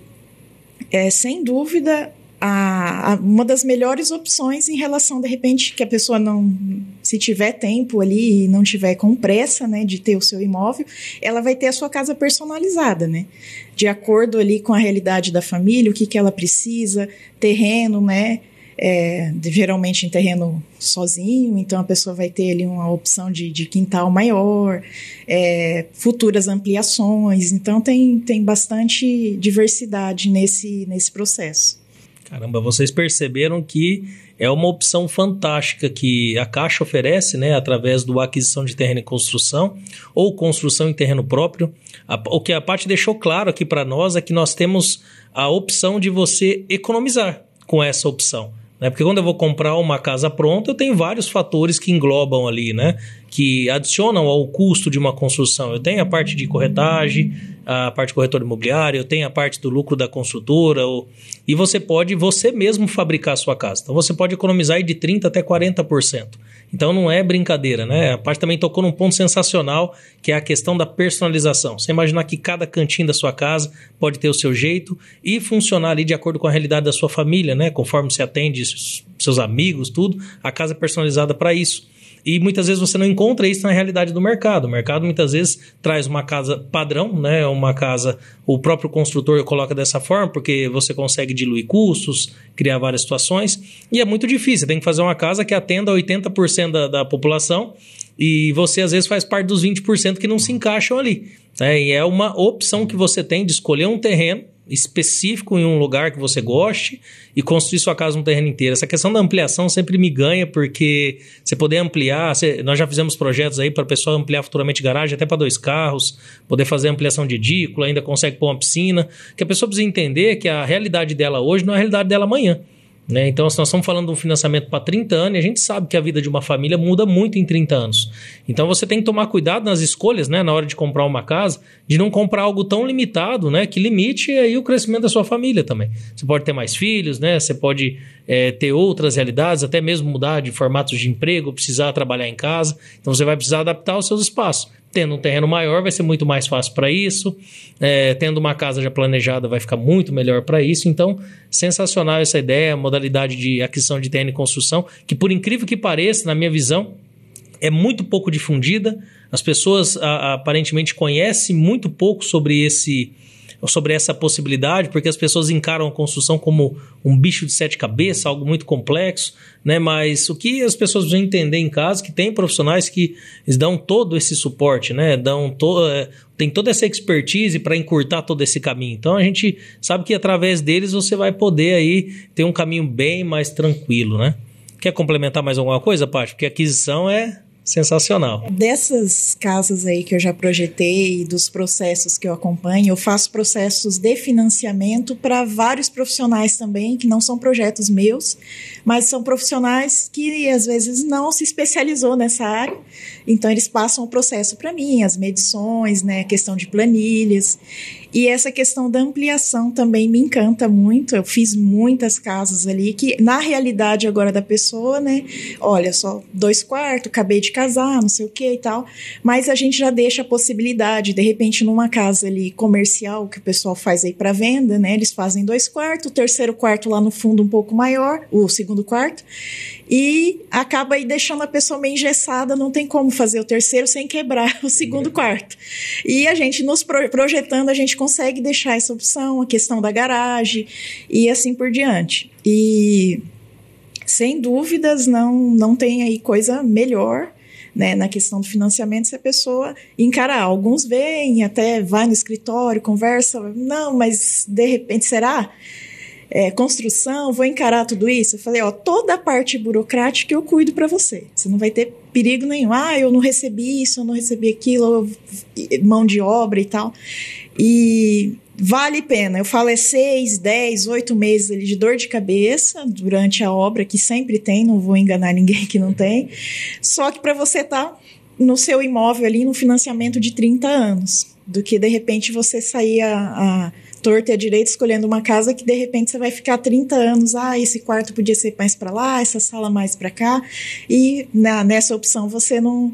sem dúvida uma das melhores opções em relação, de repente, que a pessoa não, se tiver tempo ali e não tiver com pressa, né, de ter o seu imóvel, ela vai ter a sua casa personalizada, né, de acordo ali com a realidade da família, o que ela precisa, terreno, né, geralmente em terreno sozinho, então a pessoa vai ter ali uma opção de quintal maior, futuras ampliações, então tem bastante diversidade nesse processo. Caramba, vocês perceberam que é uma opção fantástica que a Caixa oferece, né, através do aquisição de terreno em construção ou construção em terreno próprio. O que a Paty deixou claro aqui para nós é que nós temos a opção de você economizar com essa opção, né? Porque quando eu vou comprar uma casa pronta, eu tenho vários fatores que englobam ali, né, que adicionam ao custo de uma construção. Eu tenho a parte de corretagem, a parte de corretor imobiliário, eu tenho a parte do lucro da construtora, e você pode você mesmo fabricar a sua casa. Então você pode economizar aí de 30% até 40%. Então não é brincadeira, né? A Paty também tocou num ponto sensacional, que é a questão da personalização. Você imaginar que cada cantinho da sua casa pode ter o seu jeito e funcionar ali de acordo com a realidade da sua família, né? Conforme você atende seus amigos, tudo, a casa é personalizada para isso. E muitas vezes você não encontra isso na realidade do mercado. O mercado muitas vezes traz uma casa padrão, né? Uma casa, o próprio construtor coloca dessa forma, porque você consegue diluir custos, criar várias situações. E é muito difícil. Você tem que fazer uma casa que atenda 80% da população e você às vezes faz parte dos 20% que não se encaixam ali, né? E é uma opção que você tem de escolher um terreno específico em um lugar que você goste e construir sua casa no terreno inteiro. Essa questão da ampliação sempre me ganha, porque você poder ampliar, nós já fizemos projetos aí para a pessoa ampliar futuramente garagem até para 2 carros, poder fazer ampliação de edícula, ainda consegue pôr uma piscina, que a pessoa precisa entender que a realidade dela hoje não é a realidade dela amanhã, né? Então, se nós estamos falando de um financiamento para 30 anos, e a gente sabe que a vida de uma família muda muito em 30 anos. Então, você tem que tomar cuidado nas escolhas, né, na hora de comprar uma casa, de não comprar algo tão limitado, né, que limite aí o crescimento da sua família também. Você pode ter mais filhos, né, você pode ter outras realidades, até mesmo mudar de formatos de emprego, precisar trabalhar em casa. Então, você vai precisar adaptar os seus espaços. Tendo um terreno maior vai ser muito mais fácil para isso, tendo uma casa já planejada vai ficar muito melhor para isso. Então, sensacional essa ideia, a modalidade de aquisição de terreno e construção, que por incrível que pareça, na minha visão, é muito pouco difundida. As pessoas aparentemente conhecem muito pouco sobre essa possibilidade, porque as pessoas encaram a construção como um bicho de 7 cabeças, algo muito complexo, né? Mas o que as pessoas precisam entender em casa é que tem profissionais que eles dão todo esse suporte, né? Tem toda essa expertise para encurtar todo esse caminho. Então a gente sabe que através deles você vai poder aí ter um caminho bem mais tranquilo, né? Quer complementar mais alguma coisa, Paty? Porque a aquisição é sensacional. Dessas casas aí que eu já projetei, dos processos que eu acompanho, eu faço processos de financiamento para vários profissionais também, que não são projetos meus, mas são profissionais que às vezes não se especializou nessa área, então eles passam o processo para mim, as medições, né, questão de planilhas, E essa questão da ampliação também me encanta muito. Eu fiz muitas casas ali que, na realidade agora da pessoa, né? Olha, só 2 quartos, acabei de casar, não sei o que e tal. Mas a gente já deixa a possibilidade, de repente, numa casa ali comercial, que o pessoal faz aí para venda, né? Eles fazem 2 quartos, o 3º quarto lá no fundo um pouco maior, o 2º quarto. E acaba aí deixando a pessoa meio engessada, não tem como fazer o 3º sem quebrar o 2º quarto. E a gente, nos projetando, a gente consegue deixar essa opção, a questão da garagem e assim por diante. E, sem dúvidas, não tem aí coisa melhor, né, na questão do financiamento, se a pessoa encarar. Alguns vêm, até vai no escritório, conversa, não, mas de repente, será? Construção, vou encarar tudo isso? Eu falei, toda a parte burocrática eu cuido para você. Você não vai ter perigo nenhum. Eu não recebi isso, eu não recebi aquilo, mão de obra e tal. E vale a pena. Eu falo 6, 10, 8 meses ali de dor de cabeça durante a obra, que sempre tem, não vou enganar ninguém que não tem. Só que para você estar no seu imóvel ali no financiamento de 30 anos, do que de repente você sair a torta e a direita escolhendo uma casa que de repente você vai ficar 30 anos, esse quarto podia ser mais para lá, essa sala mais para cá, e nessa opção você não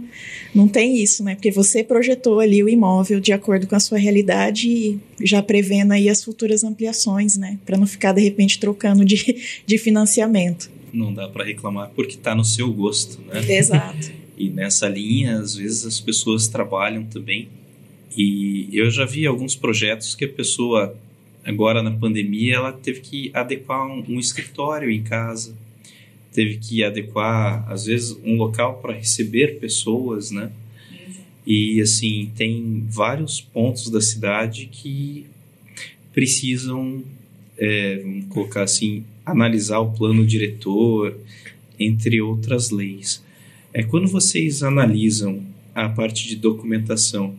tem isso, né? Porque você projetou ali o imóvel de acordo com a sua realidade e já prevendo aí as futuras ampliações, né? Para não ficar de repente trocando de financiamento. Não dá para reclamar porque está no seu gosto, né? Exato. E nessa linha, às vezes as pessoas trabalham também. E eu já vi alguns projetos que a pessoa, agora na pandemia, ela teve que adequar um escritório em casa, teve que adequar, às vezes, um local para receber pessoas, né? E, assim, tem vários pontos da cidade que precisam, vamos colocar assim, analisar o plano diretor, entre outras leis. Quando vocês analisam a parte de documentação,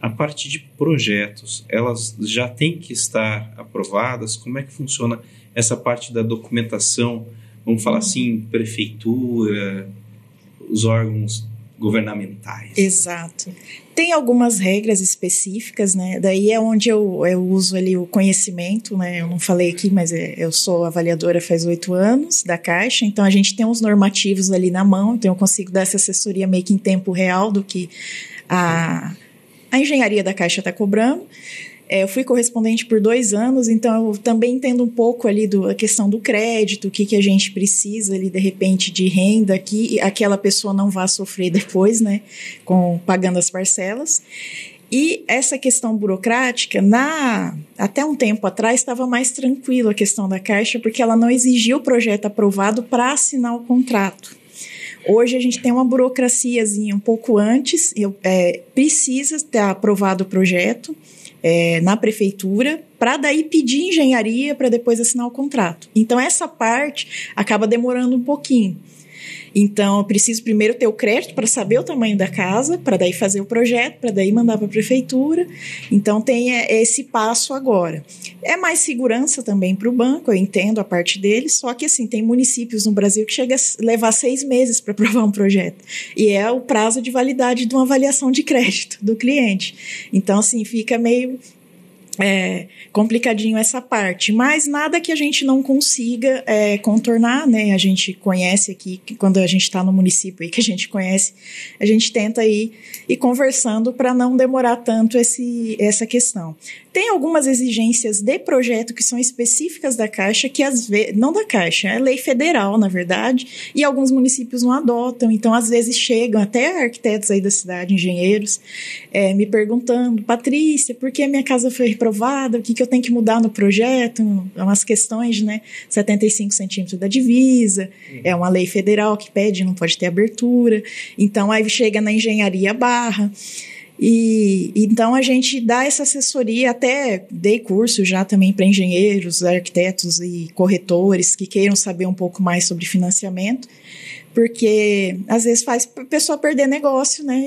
a parte de projetos, elas já têm que estar aprovadas? Como é que funciona essa parte da documentação? Vamos falar assim, prefeitura, os órgãos governamentais. Exato. Tem algumas regras específicas, né? Daí é onde eu uso ali o conhecimento, né? Eu não falei aqui, mas eu sou avaliadora faz 8 anos da Caixa, então a gente tem uns normativos ali na mão, então eu consigo dar essa assessoria meio que em tempo real do que a engenharia da Caixa está cobrando. Eu fui correspondente por 2 anos, então eu também entendo um pouco ali a questão do crédito, o que a gente precisa ali, de repente, de renda, que aquela pessoa não vá sofrer depois, né, pagando as parcelas. E essa questão burocrática, até um tempo atrás, estava mais tranquila a questão da Caixa, porque ela não exigia o projeto aprovado para assinar o contrato. Hoje a gente tem uma burocraciazinha um pouco antes, precisa ter aprovado o projeto na prefeitura, para daí pedir engenharia para depois assinar o contrato. Então essa parte acaba demorando um pouquinho. Então, eu preciso primeiro ter o crédito para saber o tamanho da casa, para daí fazer o projeto, para daí mandar para a prefeitura. Então, tem esse passo agora. É mais segurança também para o banco, eu entendo a parte deles, só que, assim, tem municípios no Brasil que chega a levar 6 meses para aprovar um projeto. E é o prazo de validade de uma avaliação de crédito do cliente. Então, assim, fica meio complicadinho essa parte, mas nada que a gente não consiga contornar, né? A gente conhece aqui, quando a gente está no município aí que a gente conhece, a gente tenta ir conversando para não demorar tanto essa questão. Tem algumas exigências de projeto que são específicas da Caixa, que às vezes, não da Caixa, é lei federal, na verdade, e alguns municípios não adotam, então às vezes chegam até arquitetos aí da cidade, engenheiros, me perguntando, Patrícia, por que a minha casa foi reprovada, o que eu tenho que mudar no projeto, umas questões, né, 75 centímetros da divisa, é uma lei federal que pede, não pode ter abertura, então aí chega na engenharia barra. E então a gente dá essa assessoria, até dei curso já também para engenheiros, arquitetos e corretores que queiram saber um pouco mais sobre financiamento, porque às vezes faz a pessoa perder negócio, né,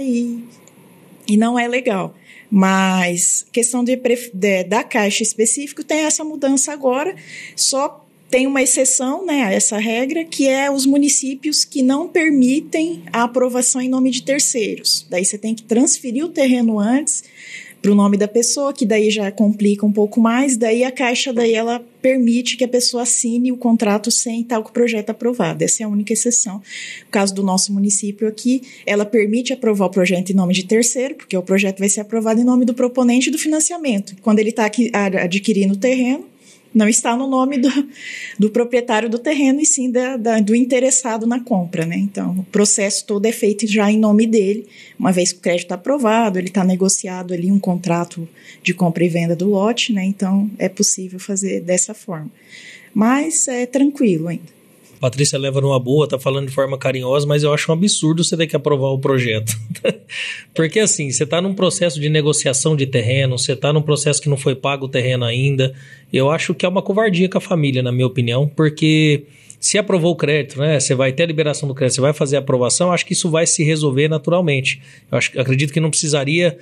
e não é legal. Mas questão da Caixa específico tem essa mudança agora, só tem uma exceção, né, a essa regra, que é os municípios que não permitem a aprovação em nome de terceiros. Daí você tem que transferir o terreno antes para o nome da pessoa, que daí já complica um pouco mais, daí a Caixa ela permite que a pessoa assine o contrato sem estar com o projeto aprovado. Essa é a única exceção. No caso do nosso município aqui, ela permite aprovar o projeto em nome de terceiro, porque o projeto vai ser aprovado em nome do proponente do financiamento. Quando ele está adquirindo o terreno, não está no nome do proprietário do terreno, e sim do interessado na compra, né? Então, o processo todo é feito já em nome dele. Uma vez que o crédito está aprovado, ele está negociado ali um contrato de compra e venda do lote, né? Então, é possível fazer dessa forma. Mas é tranquilo ainda. Patrícia leva numa boa, tá falando de forma carinhosa, mas eu acho um absurdo você ter que aprovar o projeto. Porque assim, você tá num processo de negociação de terreno, você tá num processo que não foi pago o terreno ainda. Eu acho que é uma covardia com a família, na minha opinião, porque se aprovou o crédito, né, você vai ter a liberação do crédito, você vai fazer a aprovação, acho que isso vai se resolver naturalmente. Acredito que não precisaria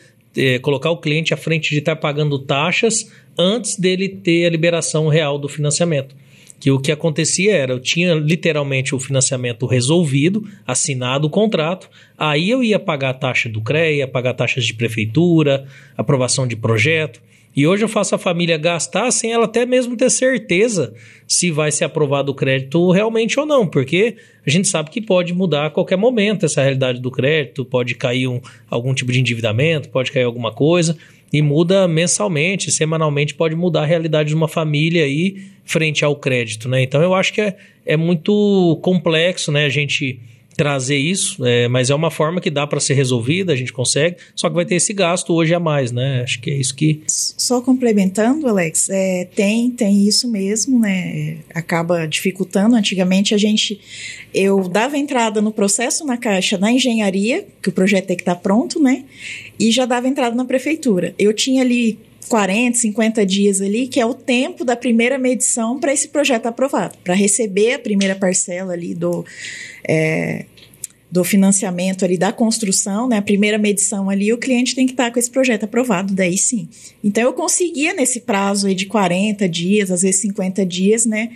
colocar o cliente à frente de estar pagando taxas antes dele ter a liberação real do financiamento. Que o que acontecia era, eu tinha literalmente o financiamento resolvido, assinado o contrato, aí eu ia pagar a taxa do CREA, pagar taxas de prefeitura, aprovação de projeto, e hoje eu faço a família gastar sem ela até mesmo ter certeza se vai ser aprovado o crédito realmente ou não, porque a gente sabe que pode mudar a qualquer momento essa realidade do crédito, pode cair algum tipo de endividamento, pode cair alguma coisa, e muda mensalmente, semanalmente, pode mudar a realidade de uma família aí frente ao crédito, né? Então eu acho que é muito complexo, né, a gente trazer isso, mas é uma forma que dá para ser resolvida, a gente consegue, só que vai ter esse gasto hoje a mais, né? Acho que é isso que... Só complementando, Alex, tem isso mesmo, né? Acaba dificultando. Antigamente eu dava entrada no processo na Caixa, na engenharia, que o projeto tem que estar pronto, né? E já dava entrada na prefeitura. Eu tinha ali 40, 50 dias ali, que é o tempo da primeira medição para esse projeto aprovado, para receber a primeira parcela ali do financiamento ali da construção, né? A primeira medição ali, o cliente tem que estar com esse projeto aprovado, daí sim. Então, eu conseguia nesse prazo aí de 40 dias, às vezes 50 dias, né?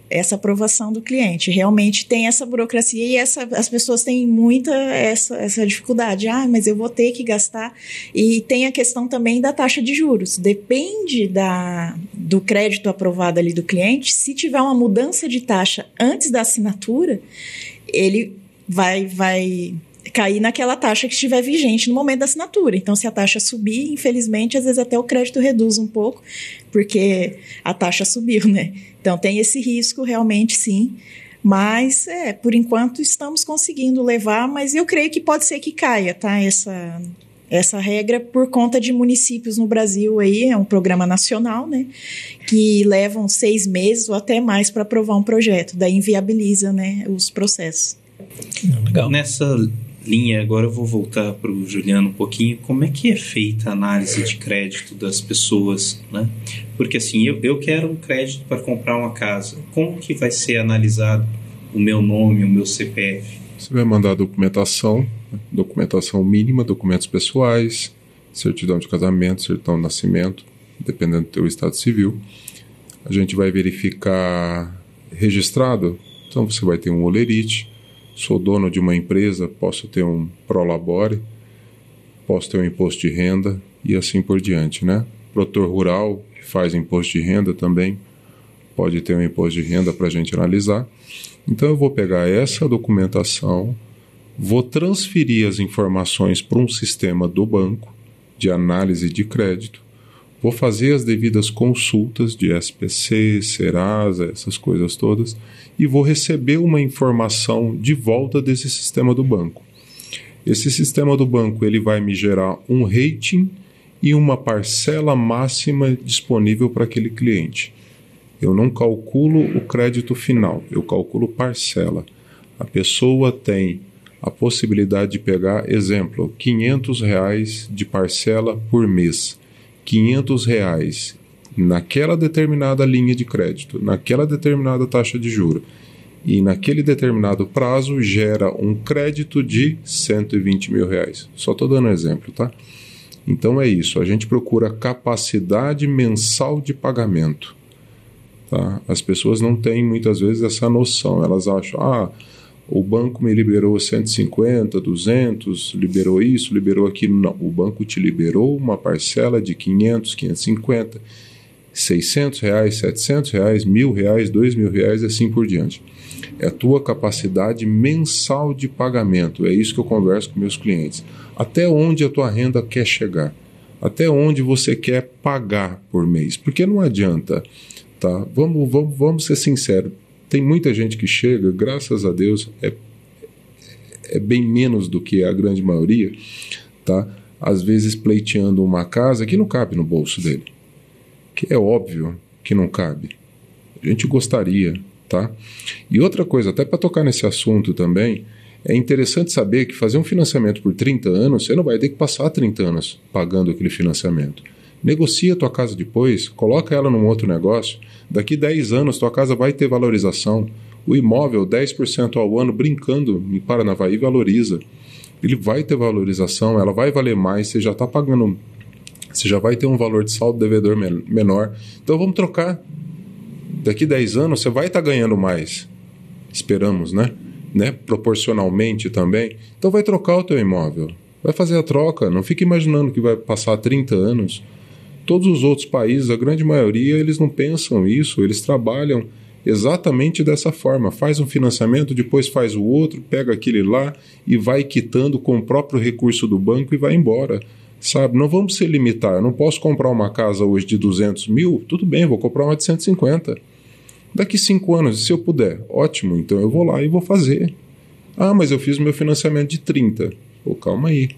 Essa aprovação do cliente. Realmente tem essa burocracia e as pessoas têm muita essa dificuldade. Mas eu vou ter que gastar. E tem a questão também da taxa de juros. Depende do crédito aprovado ali do cliente. Se tiver uma mudança de taxa antes da assinatura, ele vai cair naquela taxa que estiver vigente no momento da assinatura. Então, se a taxa subir, infelizmente, às vezes até o crédito reduz um pouco, porque a taxa subiu, né? Então, tem esse risco, realmente, sim. Mas, por enquanto, estamos conseguindo levar, mas eu creio que pode ser que caia, tá? Essa regra por conta de municípios no Brasil aí, é um programa nacional, né? Que levam 6 meses ou até mais para aprovar um projeto. Daí inviabiliza, né, os processos. Legal. Nessa linha, agora eu vou voltar para o Juliano um pouquinho. Como é que é feita a análise de crédito das pessoas, né? Porque assim, eu quero um crédito para comprar uma casa. Como que vai ser analisado o meu nome, o meu CPF? Você vai mandar documentação mínima, documentos pessoais, certidão de casamento, certidão de nascimento, dependendo do teu estado civil. A gente vai verificar registrado, então você vai ter um olerite. Sou dono de uma empresa, posso ter um prolabore, posso ter um imposto de renda e assim por diante, né? Produtor rural, que faz imposto de renda também, pode ter um imposto de renda para a gente analisar. Então eu vou pegar essa documentação, vou transferir as informações para um sistema do banco de análise de crédito, vou fazer as devidas consultas de SPC, Serasa, essas coisas todas, e vou receber uma informação de volta desse sistema do banco. Esse sistema do banco ele vai me gerar um rating e uma parcela máxima disponível para aquele cliente. Eu não calculo o crédito final, eu calculo parcela. A pessoa tem a possibilidade de pegar, exemplo, R$500 de parcela por mês. R$500 naquela determinada linha de crédito, naquela determinada taxa de juros, e naquele determinado prazo gera um crédito de R$120 mil. Só estou dando um exemplo, tá? Então é isso, a gente procura capacidade mensal de pagamento. Tá? As pessoas não têm muitas vezes essa noção, elas acham, o banco me liberou 150, 200, liberou isso, liberou aquilo. Não, o banco te liberou uma parcela de 500, 550, 600 reais, 700 reais, R$1.000, R$2.000, assim por diante. É a tua capacidade mensal de pagamento. É isso que eu converso com meus clientes. Até onde a tua renda quer chegar? Até onde você quer pagar por mês? Porque não adianta, tá? Vamos ser sinceros. Tem muita gente que chega, graças a Deus, é bem menos do que a grande maioria, tá? Às vezes pleiteando uma casa que não cabe no bolso dele. Que é óbvio que não cabe. A gente gostaria, tá? E outra coisa, até para tocar nesse assunto também, é interessante saber que fazer um financiamento por 30 anos, você não vai ter que passar 30 anos pagando aquele financiamento. Negocia a tua casa depois, coloca ela num outro negócio, daqui 10 anos tua casa vai ter valorização. O imóvel, 10% ao ano, brincando em Paranavaí, valoriza. Ele vai ter valorização, ela vai valer mais, você já está pagando, você já vai ter um valor de saldo devedor menor. Então vamos trocar. Daqui 10 anos você vai estar ganhando mais. Esperamos, né? Proporcionalmente também. Então vai trocar o teu imóvel. Vai fazer a troca. Não fique imaginando que vai passar 30 anos. Todos os outros países, a grande maioria, eles não pensam isso. Eles trabalham exatamente dessa forma. Faz um financiamento, depois faz o outro, pega aquele lá e vai quitando com o próprio recurso do banco e vai embora. Sabe? Não vamos se limitar. Eu não posso comprar uma casa hoje de 200 mil. Tudo bem, vou comprar uma de 150. Daqui 5 anos, se eu puder, ótimo, então eu vou lá e vou fazer. Ah, mas eu fiz meu financiamento de 30. Pô, calma aí.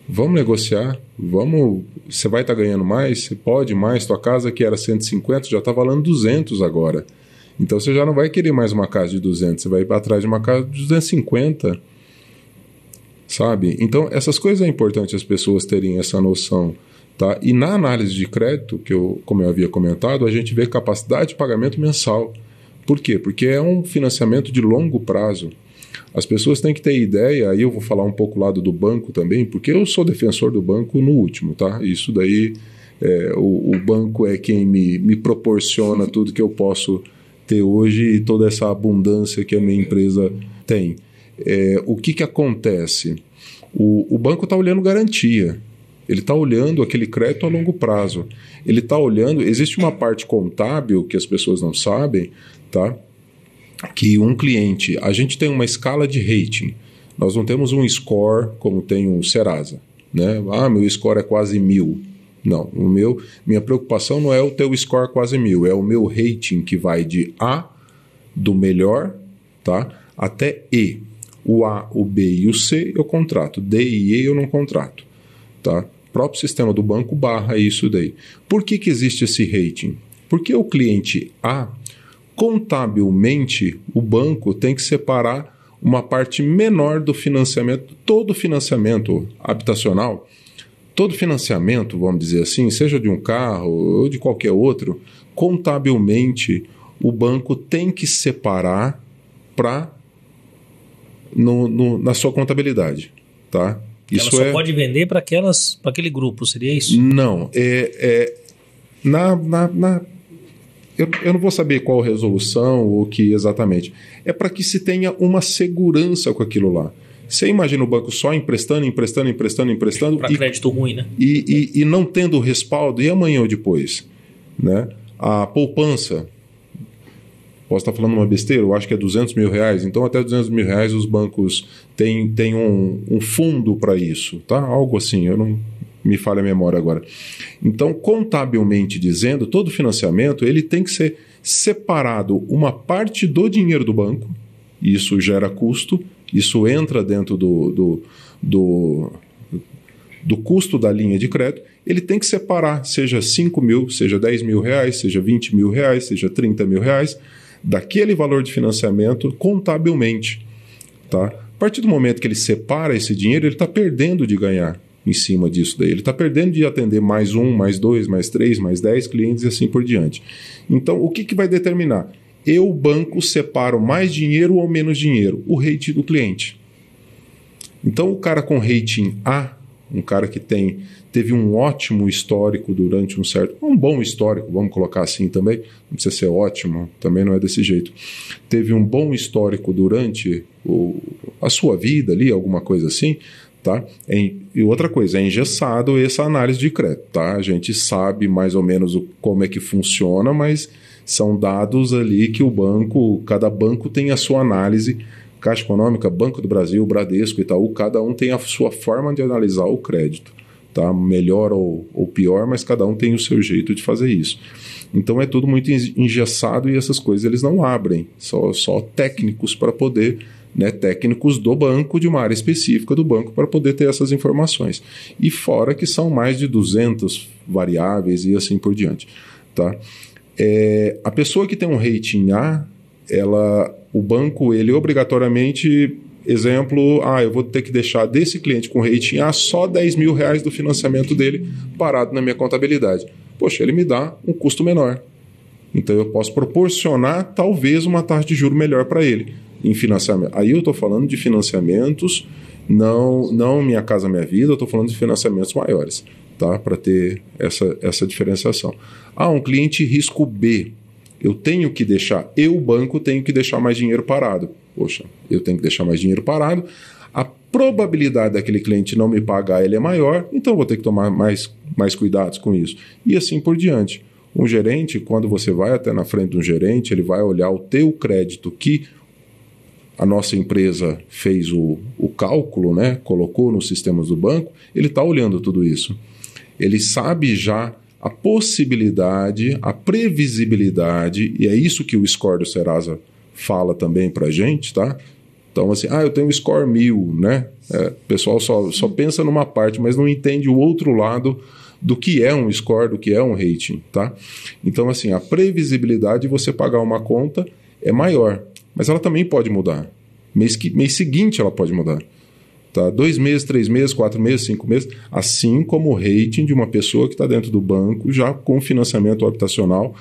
Vamos negociar, você vai estar ganhando mais, você pode mais, tua casa que era 150 já está valendo 200 agora. Então você já não vai querer mais uma casa de 200, você vai ir atrás de uma casa de 250. Sabe? Então essas coisas é importante as pessoas terem essa noção. Tá? E na análise de crédito, como eu havia comentado, a gente vê capacidade de pagamento mensal. Por quê? Porque é um financiamento de longo prazo. As pessoas têm que ter ideia, aí eu vou falar um pouco lado do banco também, porque eu sou defensor do banco no último, tá? Isso daí, o banco é quem me proporciona tudo que eu posso ter hoje e toda essa abundância que a minha empresa tem. O que acontece? O banco está olhando garantia. Ele está olhando aquele crédito a longo prazo. Ele está olhando... Existe uma parte contábil que as pessoas não sabem, tá? Que um cliente... A gente tem uma escala de rating. Nós não temos um score como tem o Serasa, né? Ah, meu score é quase 1000. Não, minha preocupação não é o teu score quase 1000, é o meu rating que vai de A, do melhor, tá? Até E. O A, o B e o C eu contrato. D e E eu não contrato, tá? O próprio sistema do banco barra isso daí. Por que existe esse rating? Porque o cliente A, contabilmente, o banco tem que separar uma parte menor do financiamento. Todo financiamento habitacional, todo financiamento, vamos dizer assim, seja de um carro ou de qualquer outro, contabilmente o banco tem que separar na sua contabilidade, tá? Isso ela só pode vender para aquele grupo, seria isso? Não, eu não vou saber qual resolução ou o que exatamente. É para que se tenha uma segurança com aquilo lá. Você imagina o banco só emprestando. Para crédito ruim, né? E não tendo respaldo, e amanhã ou depois? Né? A poupança, posso estar falando uma besteira, eu acho que é R$200 mil, então até R$200 mil os bancos têm um fundo para isso, tá? Algo assim, eu não me falha a memória agora. Então, contabilmente dizendo, todo financiamento ele tem que ser separado uma parte do dinheiro do banco, isso gera custo, isso entra dentro do custo da linha de crédito, ele tem que separar, seja 5 mil, seja 10 mil reais, seja 20 mil reais, seja 30 mil reais, daquele valor de financiamento contabilmente. Tá? A partir do momento que ele separa esse dinheiro, ele está perdendo de ganhar em cima disso daí. Ele está perdendo de atender mais 1, mais 2, mais 3, mais 10 clientes e assim por diante. Então, o que vai determinar? Eu, banco, separo mais dinheiro ou menos dinheiro? O rating do cliente. Então, o cara com rating A, um cara que teve um ótimo histórico durante um bom histórico, vamos colocar assim também, não precisa ser ótimo, também não é desse jeito, teve um bom histórico durante a sua vida ali, alguma coisa assim, tá? E outra coisa, é engessado essa análise de crédito, tá? A gente sabe mais ou menos como é que funciona, mas são dados ali que cada banco tem a sua análise. Caixa Econômica, Banco do Brasil, Bradesco, Itaú, cada um tem a sua forma de analisar o crédito, tá? Melhor ou pior, mas cada um tem o seu jeito de fazer isso. Então é tudo muito engessado e essas coisas eles não abrem, só técnicos para poder, né, técnicos do banco, de uma área específica do banco, para poder ter essas informações. E fora que são mais de 200 variáveis e assim por diante, tá? A pessoa que tem um rating A, o banco, ele obrigatoriamente, exemplo, eu vou ter que deixar desse cliente com rating A só R$10.000 do financiamento dele parado na minha contabilidade. Poxa, ele me dá um custo menor. Então eu posso proporcionar talvez uma taxa de juros melhor para ele em financiamento. Aí eu estou falando de financiamentos, não Minha Casa Minha Vida, eu estou falando de financiamentos maiores, tá? Para ter essa diferenciação. Um cliente risco B. Eu tenho que deixar, banco, tenho que deixar mais dinheiro parado. Poxa, eu tenho que deixar mais dinheiro parado. A probabilidade daquele cliente não me pagar ele é maior, então eu vou ter que tomar mais cuidados com isso. E assim por diante. Um gerente, quando você vai até na frente de um gerente, ele vai olhar o teu crédito que a nossa empresa fez o cálculo, né, colocou nos sistemas do banco, ele está olhando tudo isso. Ele sabe já a possibilidade, a previsibilidade, e é isso que o score do Serasa fala também para a gente, tá? Então, assim, eu tenho um score 1000, né? O pessoal só pensa numa parte, mas não entende o outro lado do que é um score, do que é um rating, tá? Então, assim, a previsibilidade de você pagar uma conta é maior, mas ela também pode mudar. Mês seguinte ela pode mudar. Tá? 2 meses, 3 meses, 4 meses, 5 meses, assim como o rating de uma pessoa que está dentro do banco já com financiamento habitacional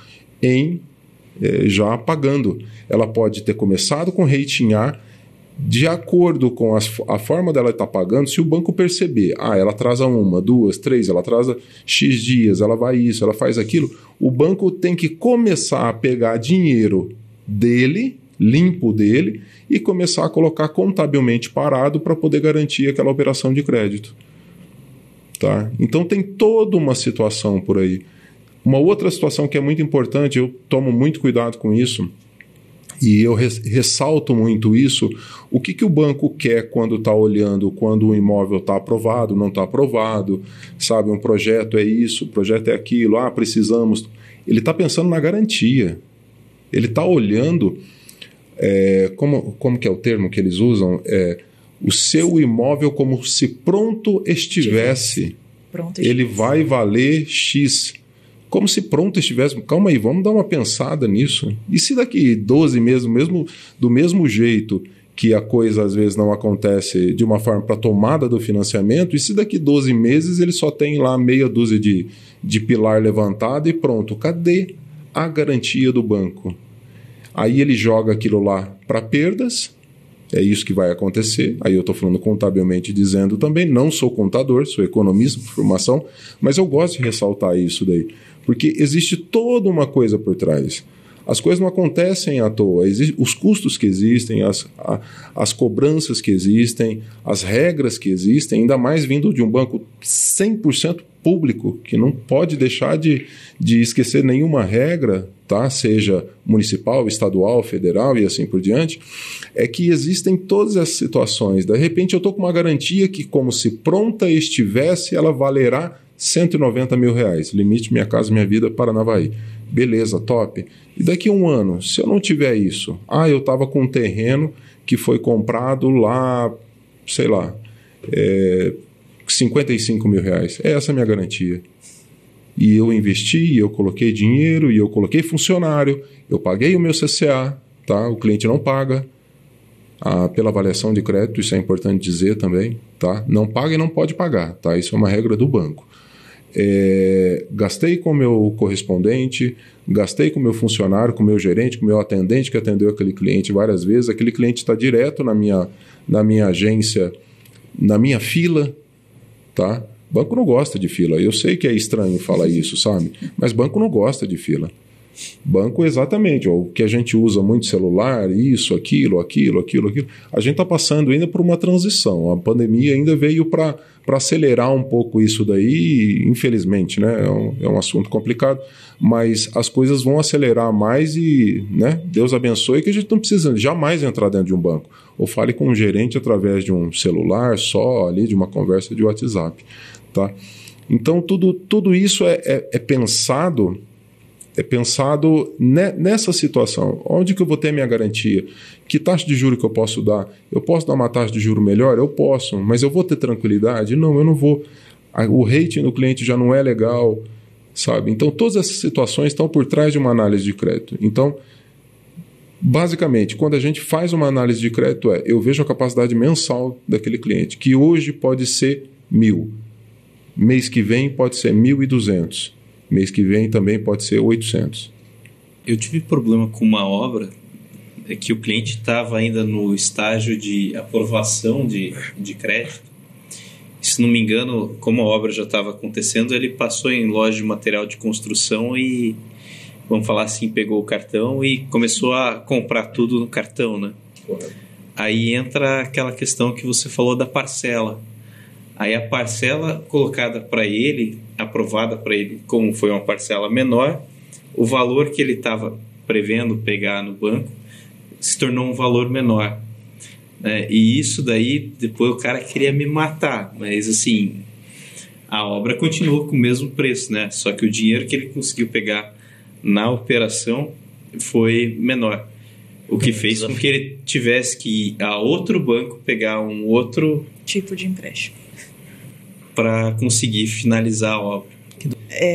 já pagando. Ela pode ter começado com rating A, de acordo com a forma dela estar pagando, se o banco perceber, ela atrasa 1, 2, 3, ela atrasa X dias, ela vai isso, ela faz aquilo, o banco tem que começar a pegar dinheiro dele, limpo dele, e começar a colocar contabilmente parado para poder garantir aquela operação de crédito. Tá? Então tem toda uma situação por aí. Uma outra situação que é muito importante, eu tomo muito cuidado com isso, e eu ressalto muito isso, o que o banco quer quando está olhando, quando o imóvel está aprovado, não está aprovado, sabe, um projeto é isso, o projeto é aquilo, precisamos. Ele está pensando na garantia. Ele está olhando, como que é o termo que eles usam? O seu imóvel como se pronto estivesse. Ele vai valer X. Como se pronto estivesse. Calma aí, vamos dar uma pensada nisso. E se daqui 12 meses, do mesmo jeito que a coisa às vezes não acontece de uma forma para tomada do financiamento, e se daqui 12 meses ele só tem lá meia dúzia de pilar levantado e pronto, cadê a garantia do banco? Aí ele joga aquilo lá para perdas, é isso que vai acontecer. Aí eu estou falando contabilmente dizendo também, não sou contador, sou economista por formação, mas eu gosto de ressaltar isso daí, porque existe toda uma coisa por trás. As coisas não acontecem à toa, os custos que existem, as cobranças que existem, as regras que existem, ainda mais vindo de um banco 100% público, que não pode deixar de esquecer nenhuma regra, tá? Seja municipal, estadual, federal e assim por diante, é que existem todas essas situações. De repente eu estou com uma garantia que, como se pronta estivesse, ela valerá R$190 mil, limite Minha Casa Minha Vida, Paranavaí. Beleza, top. E daqui a um ano, se eu não tiver isso, eu estava com um terreno que foi comprado lá, sei lá, R$55 mil. Essa é a minha garantia. E eu investi, eu coloquei dinheiro, e eu coloquei funcionário, eu paguei o meu CCA, tá? O cliente não paga pela avaliação de crédito, isso é importante dizer também, tá? Não paga e não pode pagar, tá? Isso é uma regra do banco. Gastei com o meu correspondente, gastei com o meu funcionário, com o meu gerente, com o meu atendente que atendeu aquele cliente várias vezes, aquele cliente está direto na minha agência, na minha fila, tá? Banco não gosta de fila. Eu sei que é estranho falar isso, sabe? Mas banco não gosta de fila. Banco, exatamente, o que a gente usa muito celular, isso, aquilo. A gente está passando ainda por uma transição. A pandemia ainda veio para acelerar um pouco isso daí, infelizmente, né? É um assunto complicado, mas as coisas vão acelerar mais e, né? Deus abençoe que a gente não precisa jamais entrar dentro de um banco. Ou fale com um gerente através de um celular só, ali, de uma conversa de WhatsApp, tá? Então, tudo isso é pensado nessa situação. Onde que eu vou ter minha garantia? Que taxa de juros que eu posso dar? Eu posso dar uma taxa de juros melhor? Eu posso, mas eu vou ter tranquilidade? Não, eu não vou. O rating do cliente já não é legal, sabe? Então, todas essas situações estão por trás de uma análise de crédito. Então, basicamente, quando a gente faz uma análise de crédito, eu vejo a capacidade mensal daquele cliente, que hoje pode ser 1.000. Mês que vem pode ser 1.200. Mês que vem também pode ser 800. Eu tive problema com uma obra que o cliente estava ainda no estágio de aprovação de crédito. Se não me engano, como a obra já estava acontecendo, ele passou em loja de material de construção e, vamos falar assim, pegou o cartão e começou a comprar tudo no cartão, né? Aí entra aquela questão que você falou da parcela. Aí a parcela colocada para ele, aprovada para ele, como foi uma parcela menor, o valor que ele estava prevendo pegar no banco se tornou um valor menor. E isso daí, depois o cara queria me matar, mas assim, a obra continuou com o mesmo preço, né? Só que o dinheiro que ele conseguiu pegar na operação foi menor. O que fez com que ele tivesse que ir a outro banco pegar um outro tipo de empréstimo para conseguir finalizar a obra.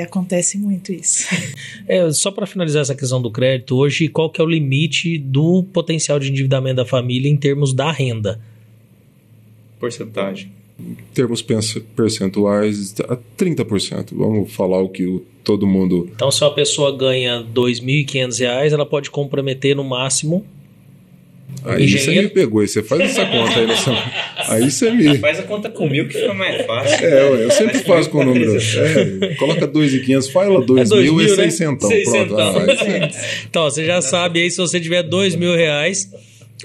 Acontece muito isso. Só para finalizar essa questão do crédito, hoje qual que é o limite do potencial de endividamento da família em termos da renda? Porcentagem. Em termos percentuais, 30%. Vamos falar o que todo mundo... Então, se uma pessoa ganha R$ 2.500, ela pode comprometer no máximo... Aí você me pegou, aí você faz essa conta aí. Aí você me... Faz a conta com 1.000 que fica mais fácil. Eu sempre faço com o número. Coloca 2.500, fala 2.000 e 600. Pronto. Então, você já sabe aí, se você tiver R$2.000,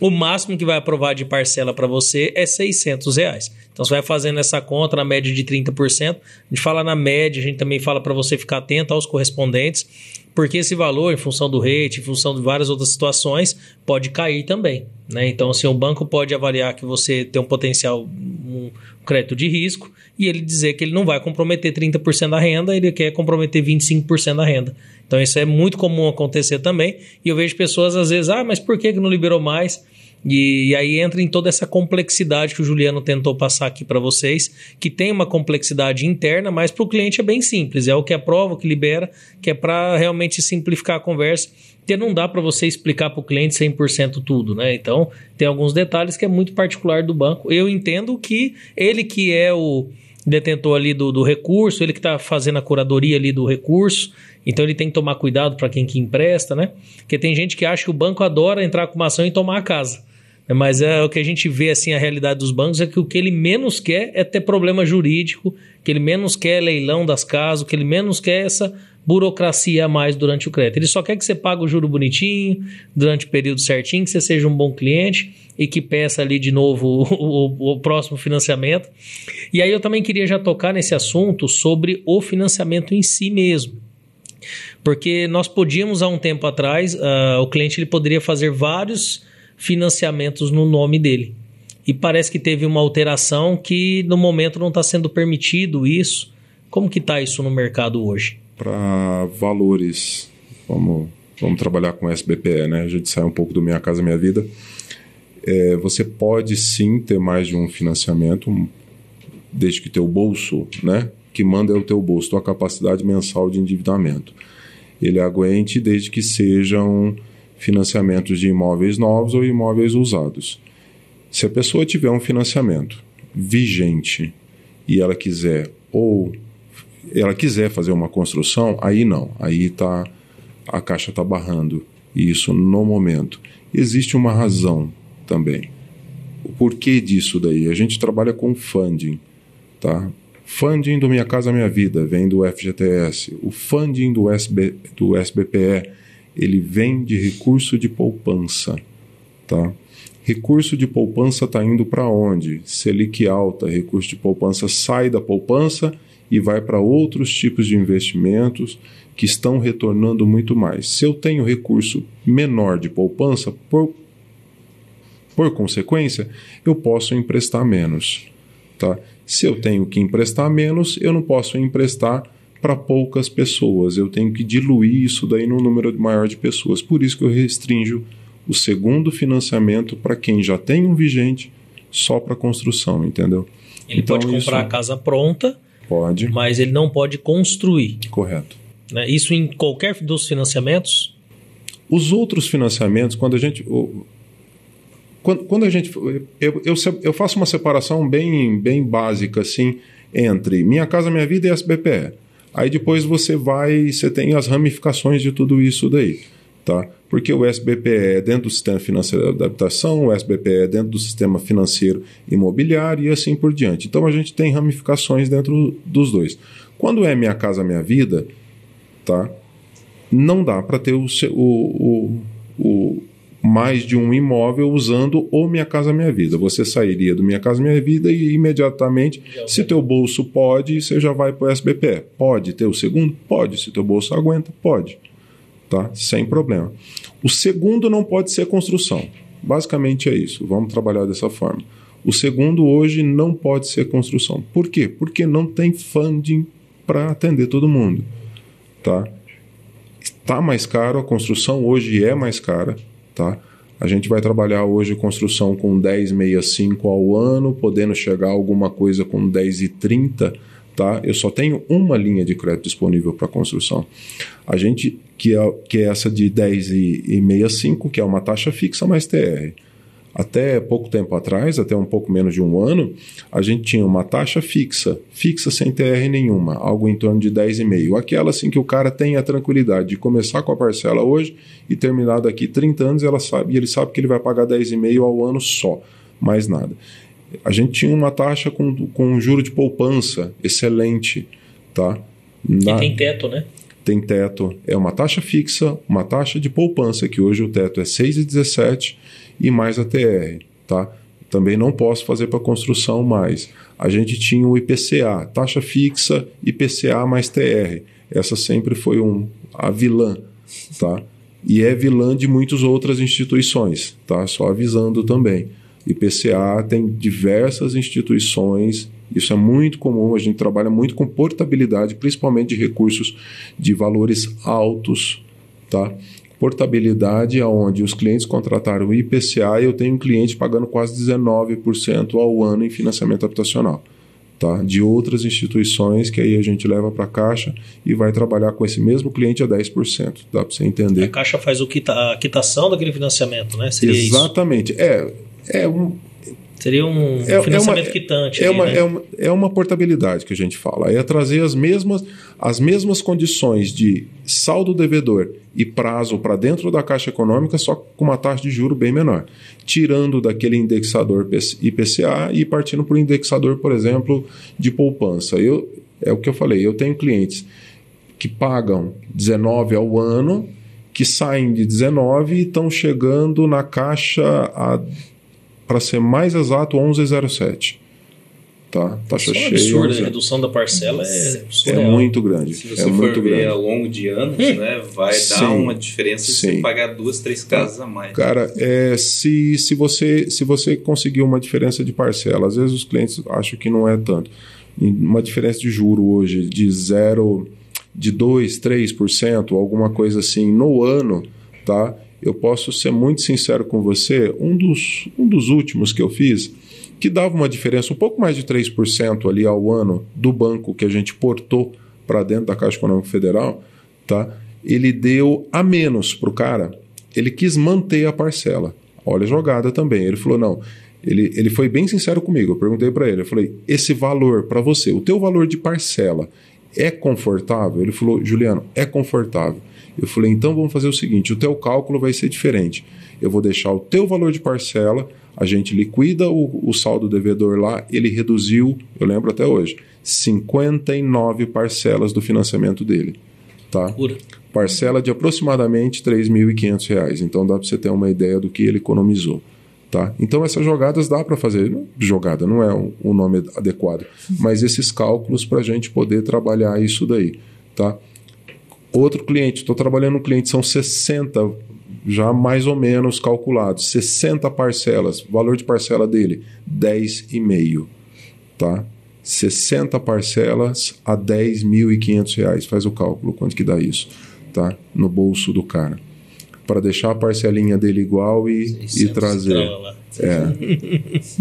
o máximo que vai aprovar de parcela para você é R$600. Então, você vai fazendo essa conta na média de 30%. A gente fala na média, a gente também fala para você ficar atento aos correspondentes, porque esse valor, em função do rate, em função de várias outras situações, pode cair também, né? Então, assim, o banco pode avaliar que você tem um potencial, um crédito de risco, e ele dizer que ele não vai comprometer 30% da renda, ele quer comprometer 25% da renda. Então, isso é muito comum acontecer também, e eu vejo pessoas, às vezes, mas por que não liberou mais? E aí entra em toda essa complexidade que o Juliano tentou passar aqui para vocês, que tem uma complexidade interna, mas para o cliente é bem simples, é o que aprova, o que libera, que é para realmente simplificar a conversa, porque não dá para você explicar para o cliente 100% tudo, né? Então, tem alguns detalhes que é muito particular do banco. Eu entendo que ele que é o detentor ali do recurso, ele que está fazendo a curadoria ali do recurso, então ele tem que tomar cuidado para quem que empresta, né? Porque tem gente que acha que o banco adora entrar com uma ação e tomar a casa. Mas o que a gente vê, assim, a realidade dos bancos é que o que ele menos quer é ter problema jurídico, o que ele menos quer é leilão das casas, o que ele menos quer é essa burocracia a mais durante o crédito. Ele só quer que você pague o juro bonitinho, durante o período certinho, que você seja um bom cliente e que peça ali de novo o próximo financiamento. E aí eu também queria já tocar nesse assunto sobre o financiamento em si mesmo. Porque nós podíamos, há um tempo atrás, o cliente ele poderia fazer vários financiamentos no nome dele. E parece que teve uma alteração que no momento não está sendo permitido isso. Como que está isso no mercado hoje? Para valores, vamos trabalhar com SBPE, né? A gente sai um pouco do Minha Casa Minha Vida. Você pode sim ter mais de um financiamento, desde que teu bolso, né? Que manda é o teu bolso, tua capacidade mensal de endividamento. Ele aguente desde que sejam financiamentos de imóveis novos ou imóveis usados. Se a pessoa tiver um financiamento vigente e ela quiser fazer uma construção, aí não, aí a Caixa está barrando isso no momento. Existe uma razão também. O porquê disso daí? A gente trabalha com funding, tá? Funding do Minha Casa Minha Vida vem do FGTS. O funding do SBPE, ele vem de recurso de poupança, tá? Recurso de poupança está indo para onde? Selic alta, recurso de poupança sai da poupança e vai para outros tipos de investimentos que estão retornando muito mais. Se eu tenho recurso menor de poupança, por consequência, eu posso emprestar menos, tá? Se eu tenho que emprestar menos, eu não posso emprestar para poucas pessoas. Eu tenho que diluir isso daí num número maior de pessoas. Por isso que eu restringo o segundo financiamento para quem já tem um vigente só para construção, entendeu? Ele então, pode comprar a casa pronta, pode, mas ele não pode construir. Correto. Né? Isso em qualquer dos financiamentos? Os outros financiamentos, quando a gente eu faço uma separação bem básica assim entre Minha Casa Minha Vida e SBPE. Aí depois você tem as ramificações de tudo isso daí, tá? Porque o SBPE é dentro do sistema financeiro da habitação, o SBPE é dentro do sistema financeiro imobiliário e assim por diante. Então a gente tem ramificações dentro dos dois. Quando é Minha Casa Minha Vida, tá? Não dá para ter o mais de um imóvel usando o Minha Casa Minha Vida. Você sairia do Minha Casa Minha Vida e imediatamente, se teu bolso pode, você já vai para o SBPE. Pode ter o segundo? Pode. Se teu bolso aguenta, pode. Tá? Sem problema. O segundo não pode ser construção. Basicamente é isso. Vamos trabalhar dessa forma. O segundo hoje não pode ser construção. Por quê? Porque não tem funding para atender todo mundo. Tá? Está mais caro, a construção hoje é mais cara. Tá? A gente vai trabalhar hoje construção com 10,65 ao ano, podendo chegar a alguma coisa com 10,30. Tá? Eu só tenho uma linha de crédito disponível para construção. A gente, que é essa de 10,65, que é uma taxa fixa mais TR. Até pouco tempo atrás, até um pouco menos de um ano, a gente tinha uma taxa fixa sem TR nenhuma, algo em torno de 10,5. Aquela assim que o cara tem a tranquilidade de começar com a parcela hoje e terminar daqui 30 anos, ele sabe que ele vai pagar 10,5 ao ano só, mais nada. A gente tinha uma taxa com um juro de poupança excelente, tá? E tem teto, né? Tem teto. É uma taxa fixa, uma taxa de poupança, que hoje o teto é 6,17 e mais a TR, tá? Também não posso fazer para construção mais. A gente tinha o IPCA, taxa fixa, IPCA mais TR. Essa sempre foi a vilã, tá? E é vilã de muitas outras instituições, tá? Só avisando também. IPCA tem diversas instituições, isso é muito comum, a gente trabalha muito com portabilidade, principalmente de recursos de valores altos, tá? Portabilidade onde os clientes contrataram o IPCA e eu tenho um cliente pagando quase 19% ao ano em financiamento habitacional, tá? De outras instituições que aí a gente leva para a Caixa e vai trabalhar com esse mesmo cliente a 10%, dá para você entender. A Caixa faz a quitação daquele financiamento, né? Seria exatamente, seria um financiamento quitante. É uma portabilidade que a gente fala. É trazer as mesmas condições de saldo devedor e prazo para dentro da Caixa Econômica, só com uma taxa de juro bem menor. Tirando daquele indexador IPCA e partindo para o indexador, por exemplo, de poupança. É o que eu falei, eu tenho clientes que pagam 19 ao ano, que saem de 19 e estão chegando na Caixa para ser mais exato, 11,07. Tá? Taxa cheia. Absurda, a redução da parcela é muito grande. Se você for ver ao longo de anos, né, vai dar uma diferença se você pagar 2, 3 casas a mais. Cara, se você conseguir uma diferença de parcela, às vezes os clientes acham que não é tanto. Uma diferença de juro hoje de 2, 3%, alguma coisa assim, no ano, tá? Eu posso ser muito sincero com você, um dos últimos que eu fiz, que dava uma diferença um pouco mais de 3% ali ao ano do banco que a gente portou para dentro da Caixa Econômica Federal, tá? Ele deu a menos para o cara, ele quis manter a parcela. Olha a jogada também. Ele falou, não, ele foi bem sincero comigo, eu perguntei para ele, eu falei, esse valor para você, o teu valor de parcela é confortável? Ele falou, Juliano, é confortável. Eu falei, então vamos fazer o seguinte, o teu cálculo vai ser diferente. Eu vou deixar o teu valor de parcela A gente liquida o saldo devedor lá, ele reduziu, eu lembro até hoje, 59 parcelas do financiamento dele. Tá? Parcela de aproximadamente R$ 3.500. Então dá para você ter uma ideia do que ele economizou. Tá? Então essas jogadas dá para fazer. Jogada não é o nome adequado, mas esses cálculos para a gente poder trabalhar isso daí. Tá? Outro cliente, estou trabalhando um cliente, são 60 já mais ou menos calculados, 60 parcelas, valor de parcela dele, R$10,5. Tá? 60 parcelas a R$10.500. Faz o cálculo, quanto que dá isso, tá? No bolso do cara. Para deixar a parcelinha dele igual e trazer.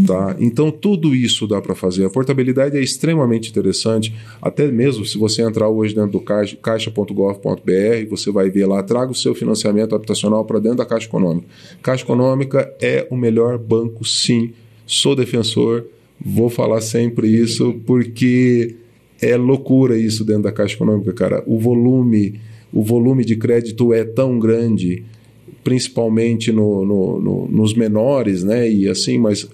Tá? Então, tudo isso dá para fazer. A portabilidade é extremamente interessante. Até mesmo se você entrar hoje dentro do caixa.gov.br, você vai ver lá, traga o seu financiamento habitacional para dentro da Caixa Econômica. Caixa Econômica é o melhor banco, sim. Sou defensor. Vou falar sempre isso porque é loucura isso dentro da Caixa Econômica, cara. O volume de crédito é tão grande, principalmente nos menores, né? E assim, mas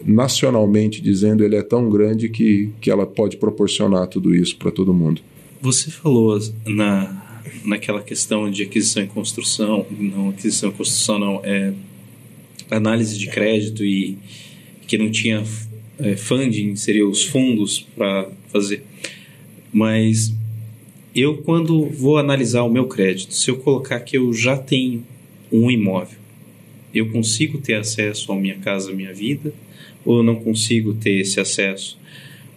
nacionalmente dizendo, ele é tão grande que ela pode proporcionar tudo isso para todo mundo. Você falou naquela questão de aquisição e construção, análise de crédito e que não tinha funding, seria os fundos para fazer. Mas eu, quando vou analisar o meu crédito, se eu colocar que eu já tenho um imóvel, eu consigo ter acesso à Minha Casa Minha Vida ou eu não consigo ter esse acesso?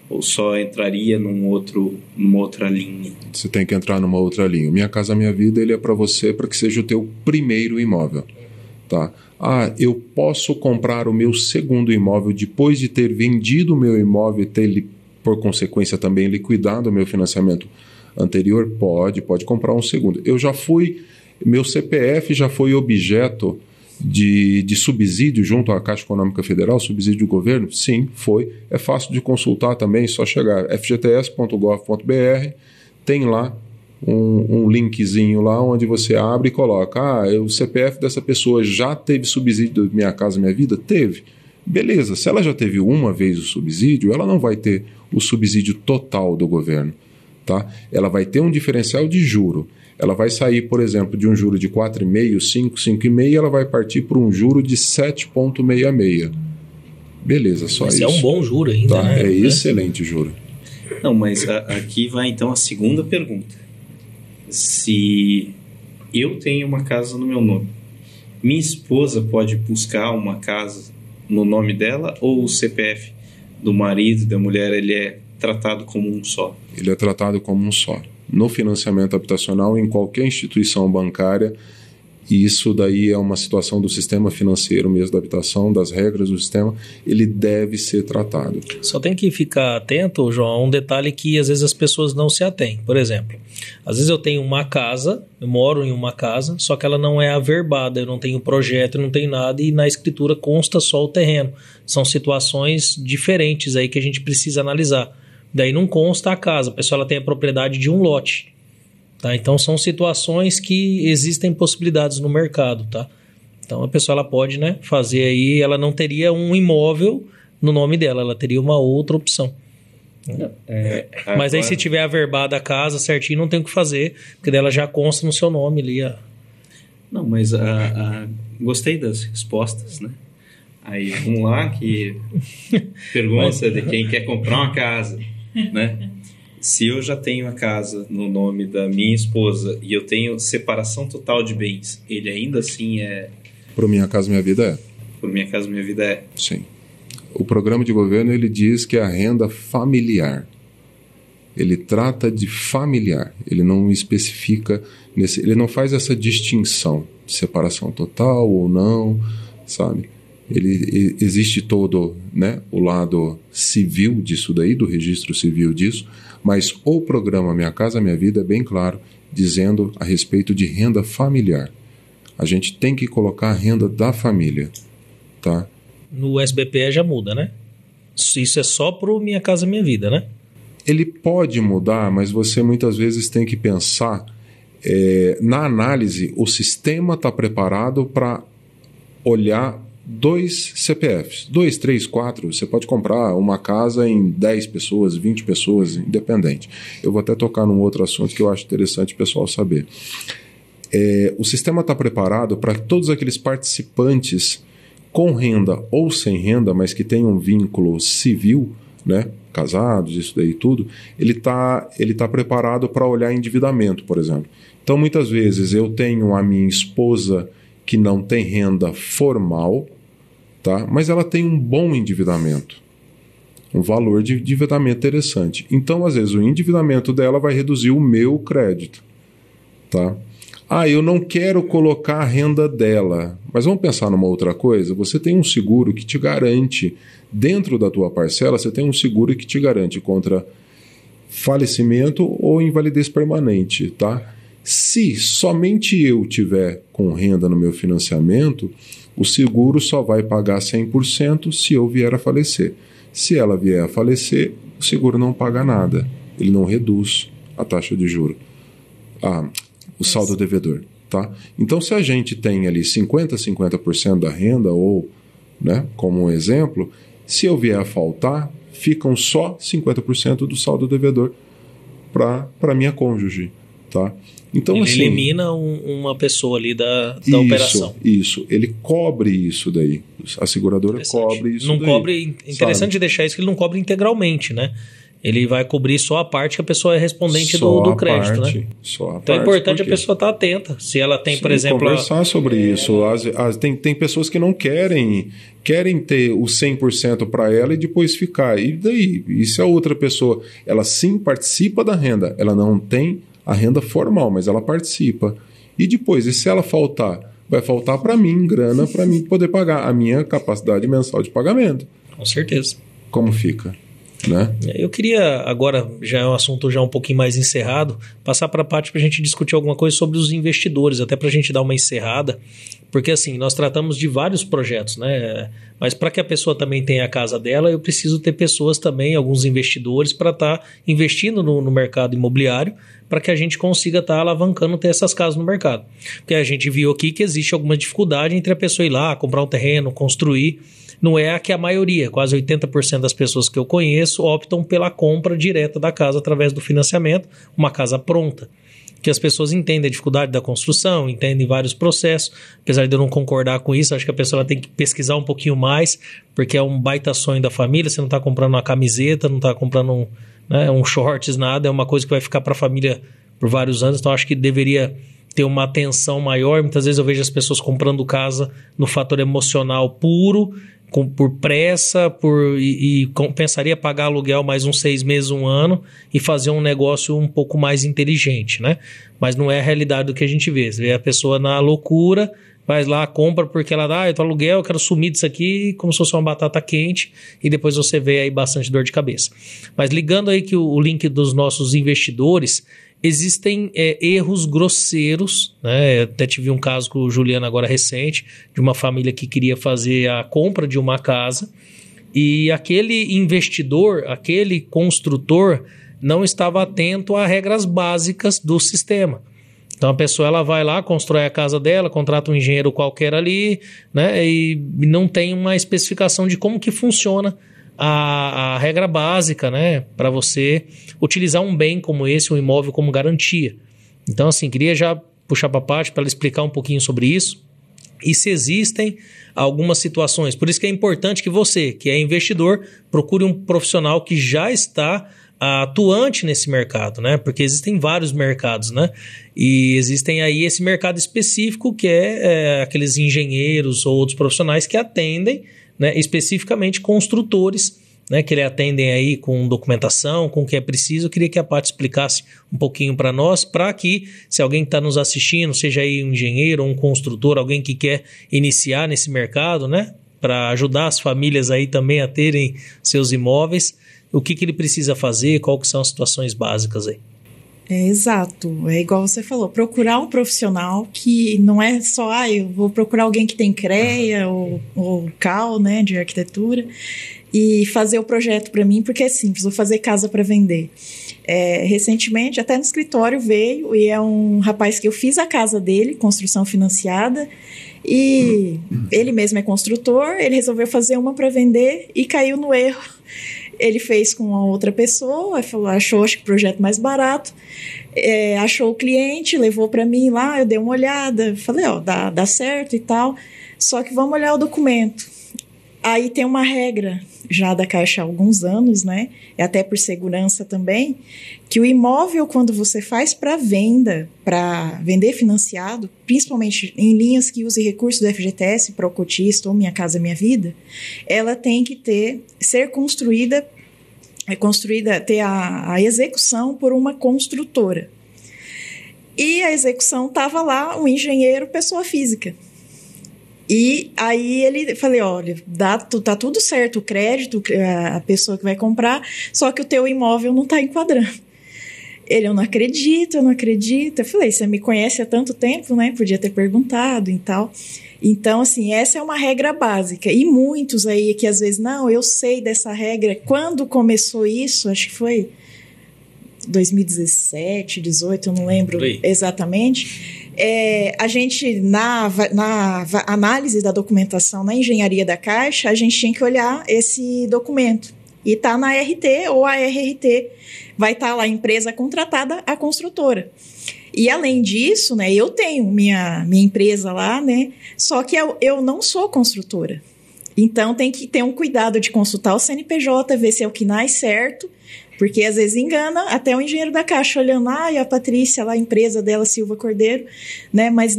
Ou só entraria numa outra linha? Você tem que entrar numa outra linha. Minha Casa Minha Vida, ele é para você, para que seja o teu primeiro imóvel. Tá? Eu posso comprar o meu segundo imóvel depois de ter vendido o meu imóvel e ter, por consequência, também liquidado o meu financiamento anterior? Pode comprar um segundo. Meu CPF já foi objeto de subsídio junto à Caixa Econômica Federal, subsídio do governo? Sim, foi. É fácil de consultar também, só chegar fgts.gov.br, tem lá um linkzinho lá onde você abre e coloca, o CPF dessa pessoa já teve subsídio do Minha Casa Minha Vida? Teve. Beleza, se ela já teve uma vez o subsídio, ela não vai ter o subsídio total do governo. Tá? Ela vai ter um diferencial de juro. Ela vai sair, por exemplo, de um juro de 4,5, 5, 5,5, ela vai partir para um juro de 7,66. Beleza, só isso. É um bom juro ainda, tá? Né? É excelente juro. Não, mas aqui vai então a segunda pergunta. Se eu tenho uma casa no meu nome, minha esposa pode buscar uma casa no nome dela ou o CPF do marido e da mulher ele é tratado como um só? Ele é tratado como um só. No financiamento habitacional, em qualquer instituição bancária, e isso daí é uma situação do sistema financeiro mesmo da habitação, das regras do sistema, ele deve ser tratado. Só tem que ficar atento, João, a um detalhe que às vezes as pessoas não se atêm. Por exemplo, às vezes eu tenho uma casa, eu moro em uma casa, só que ela não é averbada, eu não tenho projeto, eu não tenho nada e na escritura consta só o terreno. São situações diferentes aí que a gente precisa analisar. Daí não consta a casa, a pessoa ela tem a propriedade de um lote. Tá? Então são situações que existem possibilidades no mercado. Tá? Então a pessoa ela pode, né, fazer aí, ela não teria um imóvel no nome dela, ela teria uma outra opção. Mas aí se tiver averbada a casa certinho, não tem o que fazer, porque dela já consta no seu nome ali. Não, mas gostei das respostas, né? Aí vamos lá, que pergunta de quem quer comprar uma casa, né? Se eu já tenho a casa no nome da minha esposa e eu tenho separação total de bens, ele ainda assim é... Para Minha Casa Minha Vida é. Para Minha Casa Minha Vida é. Sim. O programa de governo ele diz que é a renda familiar. Ele trata de familiar. Ele não especifica, ele não faz essa distinção de separação total ou não, sabe? Existe todo, né, o lado civil disso daí, do registro civil disso, mas o programa Minha Casa Minha Vida é bem claro, dizendo a respeito de renda familiar. A gente tem que colocar a renda da família, tá? No SBPE já muda, né? Isso é só pro Minha Casa Minha Vida, né? Ele pode mudar, mas você muitas vezes tem que pensar, na análise, o sistema está preparado para olhar 2 CPFs, 2, 3, 4, você pode comprar uma casa em 10 pessoas, 20 pessoas, independente. Eu vou até tocar num outro assunto que eu acho interessante o pessoal saber. O sistema está preparado para que todos aqueles participantes com renda ou sem renda, mas que tenham um vínculo civil, né, casados, isso daí tudo, ele tá preparado para olhar endividamento, por exemplo. Então, muitas vezes, eu tenho a minha esposa que não tem renda formal, tá? Mas ela tem um bom endividamento, um valor de endividamento interessante. Então, às vezes, o endividamento dela vai reduzir o meu crédito, tá? Eu não quero colocar a renda dela, mas vamos pensar numa outra coisa. Você tem um seguro que te garante, dentro da tua parcela, você tem um seguro que te garante contra falecimento ou invalidez permanente, tá? Se somente eu tiver com renda no meu financiamento, o seguro só vai pagar 100% se eu vier a falecer. Se ela vier a falecer, o seguro não paga nada. Ele não reduz a taxa de juros. O saldo devedor, tá? Então, se a gente tem ali 50% da renda, ou, né, como um exemplo, se eu vier a faltar, ficam só 50% do saldo devedor para minha cônjuge, tá? Então, ele assim, elimina uma pessoa ali da operação. Isso, ele cobre isso daí. A seguradora cobre isso não daí. Cobre, interessante sabe? Deixar isso que ele não cobre integralmente, né? Ele vai cobrir só a parte que a pessoa é respondente do crédito, né? Então é importante a pessoa estar atenta. Se ela tem, por exemplo... Conversar sobre isso. Tem pessoas que não querem ter o 100% para ela e depois ficar. E daí? E se a outra pessoa, ela sim participa da renda, ela não tem a renda formal, mas ela participa. E depois, e se ela faltar? Vai faltar para mim, grana para mim poder pagar a minha capacidade mensal de pagamento. Com certeza. Como fica? Né? Eu queria, agora, já é um assunto já um pouquinho mais encerrado, passar para a parte para a gente discutir alguma coisa sobre os investidores, até para a gente dar uma encerrada, porque assim, nós tratamos de vários projetos, né? Mas para que a pessoa também tenha a casa dela, eu preciso ter pessoas também, alguns investidores, para estar investindo no mercado imobiliário, para que a gente consiga estar alavancando ter essas casas no mercado. Porque a gente viu aqui que existe alguma dificuldade entre a pessoa ir lá, comprar um terreno, construir. Não é a que a maioria, quase 80% das pessoas que eu conheço optam pela compra direta da casa através do financiamento, uma casa pronta. Que as pessoas entendem a dificuldade da construção, entendem vários processos. Apesar de eu não concordar com isso, acho que a pessoa tem que pesquisar um pouquinho mais, porque é um baita sonho da família. Você não está comprando uma camiseta, não está comprando um shorts, nada. É uma coisa que vai ficar para a família por vários anos. Então, acho que deveria ter uma atenção maior. Muitas vezes eu vejo as pessoas comprando casa no fator emocional puro, por pressa, e compensaria pagar aluguel mais uns 6 meses, 1 ano e fazer um negócio um pouco mais inteligente, né? Mas não é a realidade do que a gente vê. Você vê a pessoa na loucura, vai lá, compra porque ela dá, eu tô aluguel, eu quero sumir disso aqui como se fosse uma batata quente, e depois você vê aí bastante dor de cabeça. Mas ligando aí que o link dos nossos investidores, existem erros grosseiros, né? Eu até tive um caso com o Juliano agora recente, de uma família que queria fazer a compra de uma casa e aquele investidor, aquele construtor não estava atento a regras básicas do sistema. Então a pessoa ela vai lá, constrói a casa dela, contrata um engenheiro qualquer ali, né? E não tem uma especificação de como que funciona a regra básica, né, para você utilizar um bem como esse, um imóvel como garantia. Então, assim, queria já puxar para a parte para ela explicar um pouquinho sobre isso e se existem algumas situações. Por isso que é importante que você, que é investidor, procure um profissional que já está atuante nesse mercado, né? Porque existem vários mercados, né? E existem aí esse mercado específico que é aqueles engenheiros ou outros profissionais que atendem, né, especificamente construtores, né, que eles atendem aí com documentação, com o que é preciso. Eu queria que a Paty explicasse um pouquinho para nós, para que, se alguém está nos assistindo, seja aí um engenheiro ou um construtor, alguém que quer iniciar nesse mercado, né, para ajudar as famílias aí também a terem seus imóveis, o que ele precisa fazer, qual que são as situações básicas aí. Exato, é igual você falou, procurar um profissional que não é só, eu vou procurar alguém que tem CREA ou CAL, né, de arquitetura, e fazer o projeto para mim, porque é simples, vou fazer casa para vender. Recentemente, até no escritório veio, e é um rapaz que eu fiz a casa dele, construção financiada, e ele mesmo é construtor, ele resolveu fazer uma para vender e caiu no erro. Ele fez com uma outra pessoa, achou acho que o projeto mais barato, achou o cliente, levou para mim lá, eu dei uma olhada, falei, dá certo e tal, só que vamos olhar o documento. Aí tem uma regra já da Caixa há alguns anos, né? Até por segurança também, que o imóvel, quando você faz para vender financiado, principalmente em linhas que usem recursos do FGTS, para o cotista ou Minha Casa Minha Vida, ela tem que ser construída, ter a execução por uma construtora. E a execução estava lá, um engenheiro, pessoa física. E aí falei, olha, tá tudo certo, o crédito, a pessoa que vai comprar, só que o teu imóvel não está enquadrando. Ele, eu não acredito. Eu falei, você me conhece há tanto tempo, né? Podia ter perguntado e tal. Então, assim, essa é uma regra básica. E muitos aí que às vezes, não, eu sei dessa regra. Quando começou isso, acho que foi 2017, 2018, eu não lembro exatamente. A gente, na análise da documentação na engenharia da Caixa, a gente tinha que olhar esse documento. E está na RT ou a RRT. Vai estar lá a empresa contratada, a construtora. E além disso, né, eu tenho minha empresa lá, né, só que eu não sou construtora. Então tem que ter um cuidado de consultar o CNPJ, ver se é o KNAI certo, porque às vezes engana até o engenheiro da Caixa olhando, e a Patrícia lá, a empresa dela, Silva Cordeiro, né, mas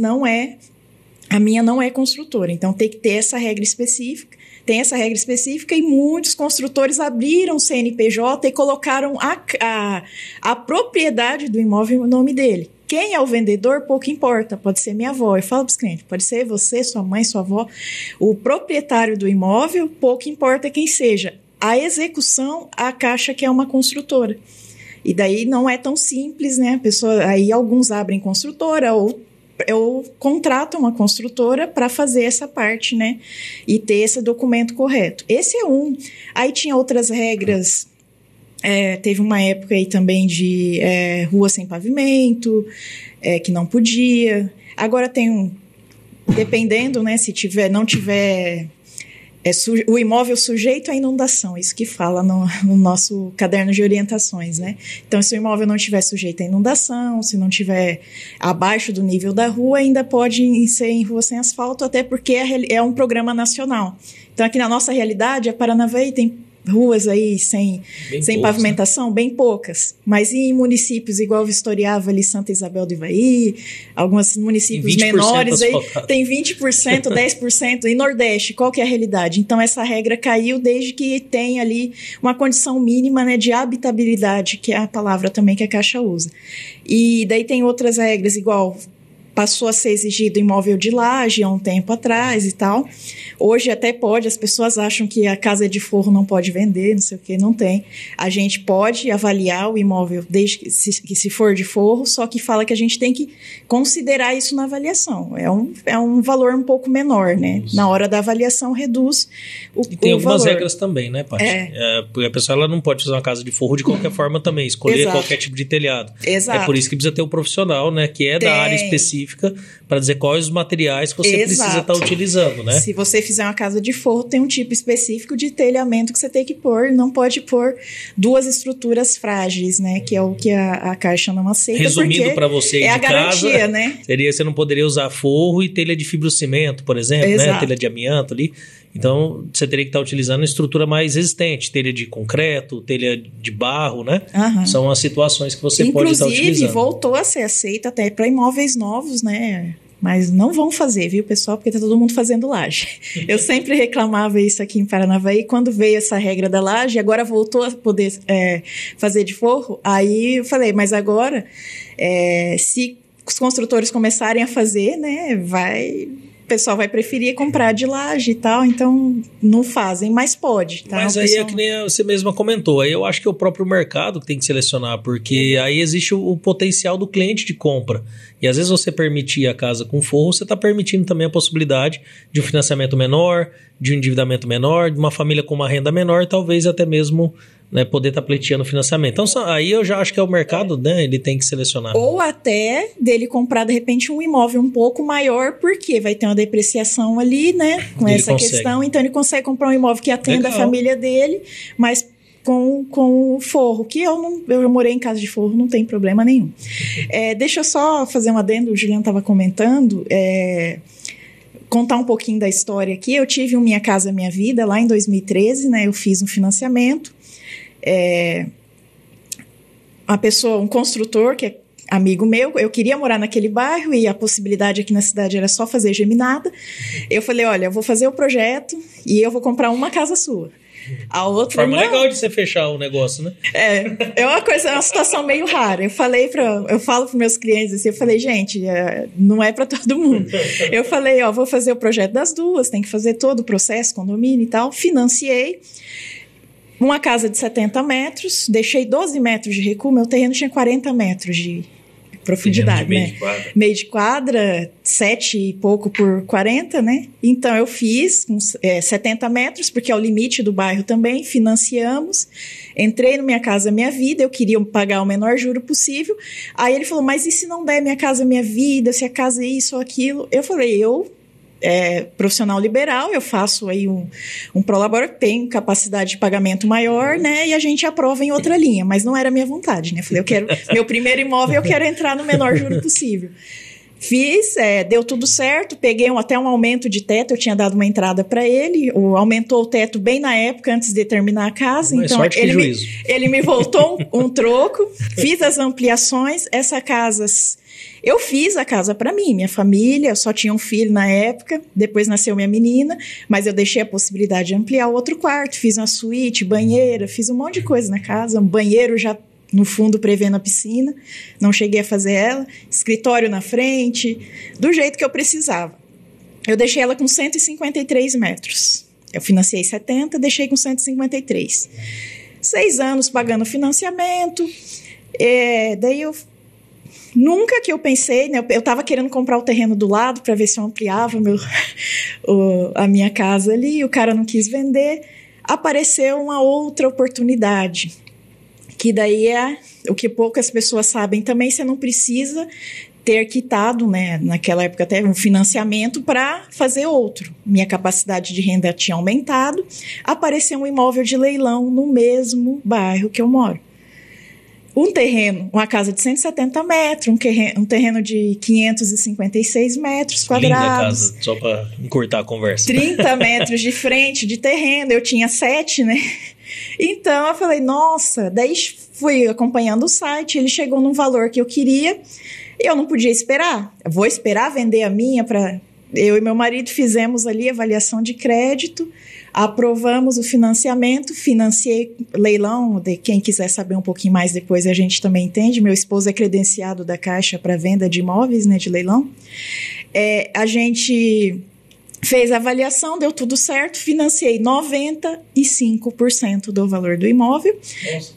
a minha não é construtora. Então tem que ter essa regra específica. Tem essa regra específica e muitos construtores abriram o CNPJ e colocaram a propriedade do imóvel no nome dele. Quem é o vendedor, pouco importa. Pode ser minha avó. Eu falo para os clientes, pode ser você, sua mãe, sua avó. O proprietário do imóvel, pouco importa quem seja. A execução, a Caixa que é uma construtora. E daí não é tão simples, né? Aí alguns abrem construtora ou contratam uma construtora para fazer essa parte, né? E ter esse documento correto. Esse é um. Aí tinha outras regras. Teve uma época aí também de rua sem pavimento, que não podia. Agora tem dependendo, né? Se não tiver o imóvel sujeito à inundação, isso que fala no nosso caderno de orientações, né? Então, se o imóvel não estiver sujeito à inundação, se não estiver abaixo do nível da rua, ainda pode ser em rua sem asfalto, até porque é um programa nacional. Então, aqui na nossa realidade, a Paranavaí tem ruas aí sem pavimentação, né? Bem poucas. Mas em municípios igual Vistoriava, ali Santa Isabel do Ivaí, alguns municípios menores, aí tem 20%, 10%. E Nordeste, qual que é a realidade? Então, essa regra caiu desde que tem ali uma condição mínima, né, de habitabilidade, que é a palavra também que a Caixa usa. E daí tem outras regras, igual passou a ser exigido imóvel de laje há um tempo atrás e tal. Hoje até pode, as pessoas acham que a casa de forro não pode vender, não sei o que, não tem. A gente pode avaliar o imóvel desde que se for de forro, só que fala que a gente tem que considerar isso na avaliação. É um valor um pouco menor, né? Na hora da avaliação reduz o valor. E tem algumas regras também, né, Paty? Porque a pessoa ela não pode fazer uma casa de forro de qualquer forma também, escolher qualquer tipo de telhado. Exato. É por isso que precisa ter um profissional, né, que é da área específica, para dizer quais os materiais que você precisa estar utilizando, né? Se você fizer uma casa de forro, tem um tipo específico de telhamento que você tem que pôr, não pode pôr duas estruturas frágeis, né? Que é o que a Caixa não aceita. Resumindo para você de a garantia, casa, né? Você não poderia usar forro e telha de fibrocimento, por exemplo, né? Telha de amianto ali. Então, você teria que estar utilizando estrutura mais resistente, telha de concreto, telha de barro, né? São as situações que você pode estar utilizando. Inclusive, voltou a ser aceita até para imóveis novos, né? Mas não vão fazer, viu, pessoal? Porque tá todo mundo fazendo laje. Eu sempre reclamava isso aqui em Paranavaí. Quando veio essa regra da laje, agora voltou a poder fazer de forro. Aí eu falei, mas agora, se os construtores começarem a fazer, né, o pessoal vai preferir comprar de laje e tal, então não fazem, mas pode. Tá? Mas aí é que nem você mesma comentou, aí eu acho que é o próprio mercado que tem que selecionar, porque aí existe o potencial do cliente de compra. E às vezes você permitir a casa com forro, você está permitindo também a possibilidade de um financiamento menor, de um endividamento menor, de uma família com uma renda menor, talvez até mesmo, né, poder estar pleiteando o financiamento. Então, aí eu já acho que é o mercado, né, ele tem que selecionar. Ou até dele comprar, de repente, um imóvel um pouco maior, porque vai ter uma depreciação ali, né, com Ele essa consegue. Questão. Então, ele consegue comprar um imóvel que atenda a família dele, mas com o forro, que eu morei em casa de forro, não tem problema nenhum. Deixa eu só fazer um adendo, o Juliano estava comentando, contar um pouquinho da história aqui. Eu tive o Minha Casa Minha Vida lá em 2013, né, eu fiz um financiamento, uma pessoa, um construtor que é amigo meu, eu queria morar naquele bairro e a possibilidade aqui na cidade era só fazer geminada. Eu falei, olha, eu vou fazer o projeto e eu vou comprar uma casa sua. A outra forma legal de você fechar o negócio, né? É uma situação meio rara. Eu falo para meus clientes assim, eu falei, gente, não é para todo mundo. Eu falei, vou fazer o projeto das duas, tem que fazer todo o processo, condomínio e tal. Financiei uma casa de 70 metros, deixei 12 metros de recuo, meu terreno tinha 40 metros de profundidade, meio né? de quadra. Meio de quadra, 7 e pouco por 40, né? Então, eu fiz com 70 metros, porque é o limite do bairro também, financiamos, entrei no Minha Casa Minha Vida, eu queria pagar o menor juro possível, aí ele falou, mas e se não der Minha Casa Minha Vida, se a casa é isso ou aquilo? Eu falei, profissional liberal, eu faço aí um prolabore, tenho capacidade de pagamento maior, né, e a gente aprova em outra linha, mas não era a minha vontade, né, falei, meu primeiro imóvel eu quero entrar no menor juro possível. Fiz, deu tudo certo, peguei até um aumento de teto, eu tinha dado uma entrada para ele, aumentou o teto bem na época, antes de terminar a casa, então ele me voltou um troco, fiz as ampliações, essa casa... Eu fiz a casa para mim, minha família, eu só tinha um filho na época, depois nasceu minha menina, mas eu deixei a possibilidade de ampliar o outro quarto, fiz uma suíte, banheira, fiz um monte de coisa na casa, um banheiro já no fundo prevendo a piscina, não cheguei a fazer ela, escritório na frente, do jeito que eu precisava. Eu deixei ela com 153 metros, eu financiei 70, deixei com 153. 6 anos pagando financiamento, daí nunca que eu pensei, né, eu estava querendo comprar o terreno do lado para ver se eu ampliava a minha casa ali, o cara não quis vender, apareceu uma outra oportunidade, que daí é o que poucas pessoas sabem também, você não precisa ter quitado, né, naquela época até um financiamento para fazer outro. Minha capacidade de renda tinha aumentado, apareceu um imóvel de leilão no mesmo bairro que eu moro. Um terreno, uma casa de 170 metros, um terreno de 556 metros quadrados. Linda a casa, só para encurtar a conversa. 30 metros de frente de terreno, eu tinha 7, né? Então, eu falei, nossa, daí fui acompanhando o site, ele chegou num valor que eu queria, e eu não podia esperar. Eu vou esperar vender a minha para... Eu e meu marido fizemos ali avaliação de crédito, aprovamos o financiamento, financiei leilão, de quem quiser saber um pouquinho mais depois a gente também entende, meu esposo é credenciado da Caixa para venda de imóveis, né, de leilão. A gente fez a avaliação, deu tudo certo, financiei 95% do valor do imóvel,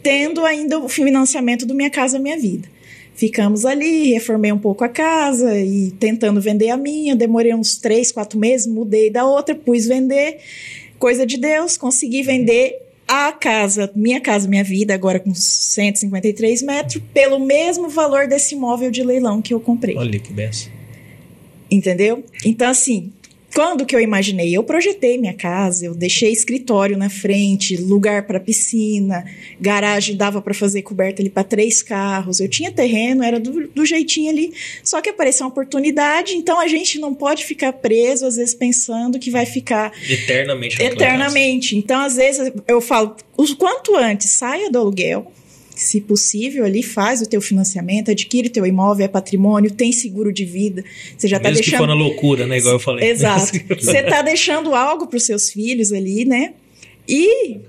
tendo ainda o financiamento do Minha Casa Minha Vida. Ficamos ali, reformei um pouco a casa e tentando vender a minha, demorei uns 3, 4 meses, mudei da outra, pus vender, coisa de Deus, consegui vender a casa, Minha Casa Minha Vida, agora com 153 metros, pelo mesmo valor desse imóvel de leilão que eu comprei. Olha que benção. Entendeu? Então, assim, quando que eu imaginei? Eu projetei minha casa, eu deixei escritório na frente, lugar para piscina, garagem dava para fazer coberta ali para 3 carros, eu tinha terreno, era do jeitinho ali, só que apareceu uma oportunidade, então a gente não pode ficar preso, às vezes pensando que vai ficar eternamente. Então, às vezes, eu falo, o quanto antes saia do aluguel, se possível, ali faz o teu financiamento, adquire teu imóvel, é patrimônio, tem seguro de vida. Você já está deixando... que for na loucura, né? Igual eu falei. Exato. Você está deixando algo para os seus filhos ali, né? E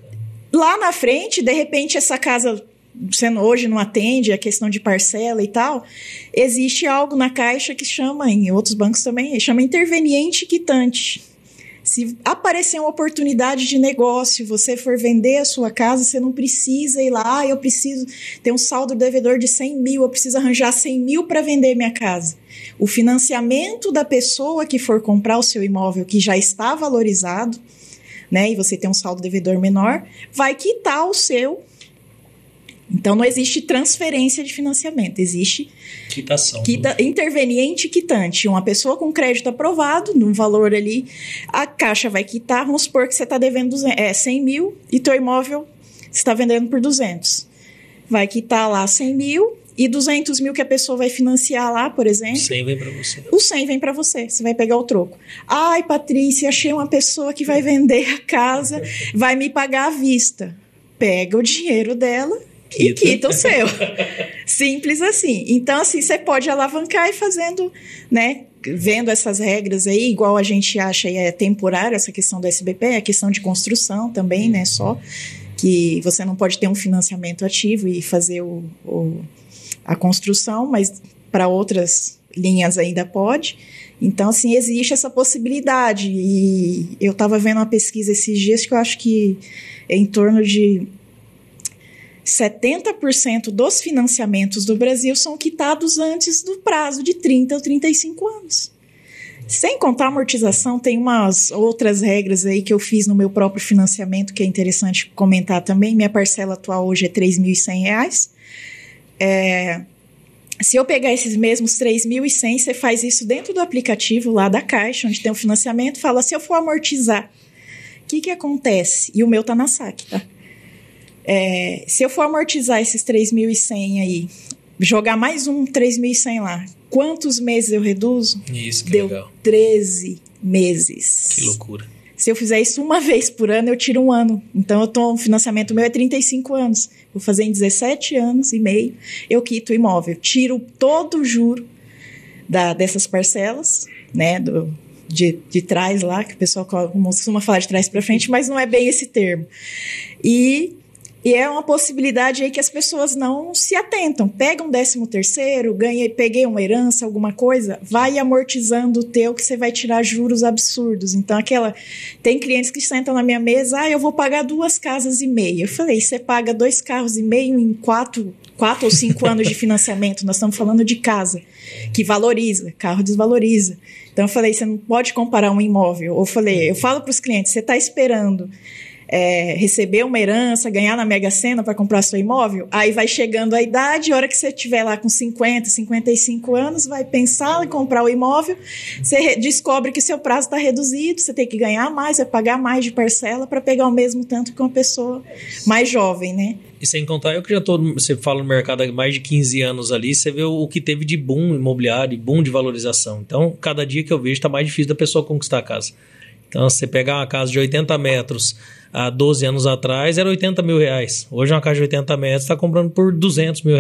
lá na frente, de repente, essa casa, você hoje não atende, a questão de parcela e tal, existe algo na Caixa que chama, em outros bancos também, chama interveniente quitante. Se aparecer uma oportunidade de negócio, você for vender a sua casa, você não precisa ir lá, eu preciso ter um saldo devedor de 100 mil, eu preciso arranjar 100 mil para vender minha casa. O financiamento da pessoa que for comprar o seu imóvel, que já está valorizado, né, e você tem um saldo devedor menor, vai quitar o seu. Então, não existe transferência de financiamento, existe quitação. Interveniente e quitante. Uma pessoa com crédito aprovado, num valor ali, a Caixa vai quitar, vamos supor que você está devendo 100 mil e teu imóvel você está vendendo por 200. Vai quitar lá 100 mil e 200 mil que a pessoa vai financiar lá, por exemplo. 100 vem para você. O 100 vem para você, você vai pegar o troco. Ai, Patrícia, achei uma pessoa que vai vender a casa, vai me pagar à vista. Pega o dinheiro dela e quita o seu. Simples assim. Então, assim, você pode alavancar e fazendo, né, vendo essas regras aí, igual a gente acha aí é temporário, essa questão do SBP, é questão de construção também, né, só que você não pode ter um financiamento ativo e fazer a construção, mas para outras linhas ainda pode. Então, assim, existe essa possibilidade. E eu estava vendo uma pesquisa esses dias que eu acho que é em torno de 70% dos financiamentos do Brasil são quitados antes do prazo de 30 ou 35 anos. Sem contar a amortização, tem umas outras regras aí que eu fiz no meu próprio financiamento, que é interessante comentar também. Minha parcela atual hoje é R$ 3.100. Se eu pegar esses mesmos 3.100, você faz isso dentro do aplicativo lá da Caixa, onde tem um financiamento, fala, se eu for amortizar, o que acontece? E o meu tá na saque, tá? Se eu for amortizar esses 3.100 aí, jogar mais um 3.100 lá, quantos meses eu reduzo? Isso, que deu legal. 13 meses. Que loucura. Se eu fizer isso uma vez por ano, eu tiro um ano. Então, o financiamento meu é 35 anos. Vou fazer em 17 anos e meio, eu quito o imóvel. Tiro todo o juro dessas parcelas, né, de trás lá, que o pessoal costuma falar de trás para frente, mas não é bem esse termo. E é uma possibilidade aí que as pessoas não se atentam. Pega um 13º, peguei uma herança, alguma coisa, vai amortizando o teu que você vai tirar juros absurdos. Então, tem clientes que sentam na minha mesa, eu vou pagar 2 casas e meia. Eu falei, você paga 2 carros e meio em 4 ou 5 anos de financiamento. Nós estamos falando de casa, que valoriza, carro desvaloriza. Então, eu falei, você não pode comparar um imóvel. Eu falo para os clientes, você está esperando receber uma herança, ganhar na Mega Sena para comprar seu imóvel, aí vai chegando a idade, a hora que você estiver lá com 50, 55 anos, vai pensar em comprar o imóvel, você descobre que seu prazo está reduzido, você tem que ganhar mais, vai pagar mais de parcela para pegar o mesmo tanto que uma pessoa mais jovem, né? E sem contar, você fala no mercado há mais de 15 anos ali, você vê o que teve de boom imobiliário, boom de valorização. Então, cada dia que eu vejo está mais difícil da pessoa conquistar a casa. Então, se você pegar uma casa de 80 metros há 12 anos atrás, era R$80 mil. Hoje, uma casa de 80 metros está comprando por R$200 mil.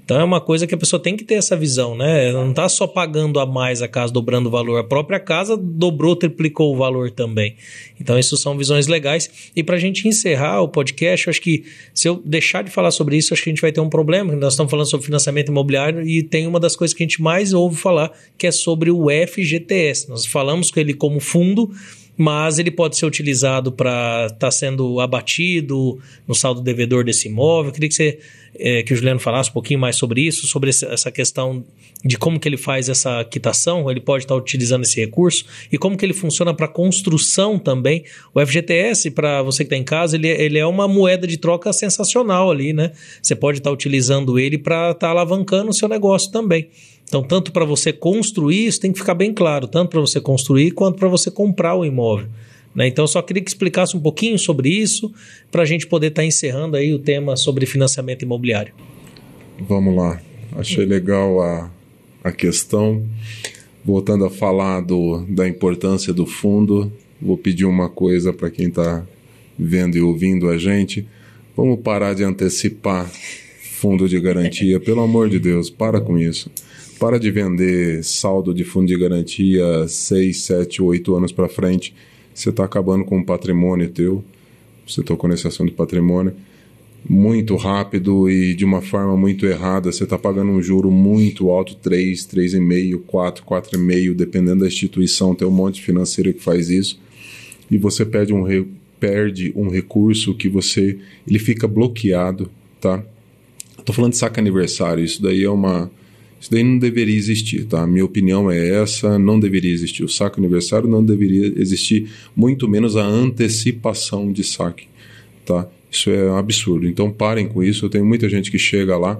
Então, é uma coisa que a pessoa tem que ter essa visão, né? Ela não está só pagando a mais a casa, dobrando o valor. A própria casa dobrou, triplicou o valor também. Então, isso são visões legais. E para a gente encerrar o podcast, eu acho que se eu deixar de falar sobre isso, acho que a gente vai ter um problema. Nós estamos falando sobre financiamento imobiliário e tem uma das coisas que a gente mais ouve falar, que é sobre o FGTS. Nós falamos com ele como fundo, mas ele pode ser utilizado para estar sendo abatido no saldo devedor desse imóvel. Eu queria que o Juliano falasse um pouquinho mais sobre isso, sobre essa questão de como que ele faz essa quitação, ele pode estar utilizando esse recurso, e como que ele funciona para construção também. O FGTS, para você que está em casa, ele é uma moeda de troca sensacional ali, né? Você pode estar utilizando ele para estar alavancando o seu negócio também. Então, tanto para você construir, isso tem que ficar bem claro, tanto para você construir quanto para você comprar o imóvel, né? Então, eu só queria que explicasse um pouquinho sobre isso, para a gente poder estar encerrando aí o tema sobre financiamento imobiliário. Vamos lá. Achei legal a questão. Voltando a falar da importância do fundo, vou pedir uma coisa para quem está vendo e ouvindo a gente. Vamos parar de antecipar fundo de garantia. Pelo amor de Deus, para com isso. Para de vender saldo de fundo de garantia 6, 7, 8 anos para frente. Você está acabando com o patrimônio teu. Você tocou nesse assunto de patrimônio. Muito rápido e de uma forma muito errada. Você está pagando um juro muito alto, 3, 3,5, 4, 4,5, dependendo da instituição. Tem um monte financeiro que faz isso. E você perde um recurso que ele fica bloqueado, tá? Estou falando de saque aniversário. Isso daí é uma Isso daí não deveria existir, tá? A minha opinião é essa, não deveria existir o saque aniversário, não deveria existir muito menos a antecipação de saque, tá? Isso é um absurdo, então parem com isso. Eu tenho muita gente que chega lá,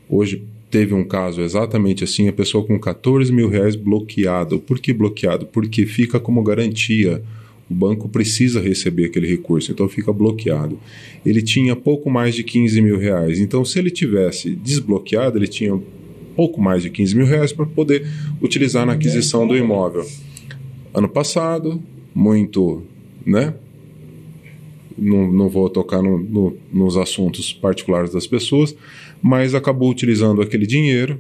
hoje teve um caso exatamente assim, a pessoa com 14 mil reais bloqueado. Por que bloqueado? Porque fica como garantia, o banco precisa receber aquele recurso, então fica bloqueado. Ele tinha pouco mais de 15 mil reais, então se ele tivesse desbloqueado, ele tinha pouco mais de 15 mil reais para poder utilizar na aquisição do imóvel. Ano passado, muito, né? Não vou tocar nos assuntos particulares das pessoas, mas acabou utilizando aquele dinheiro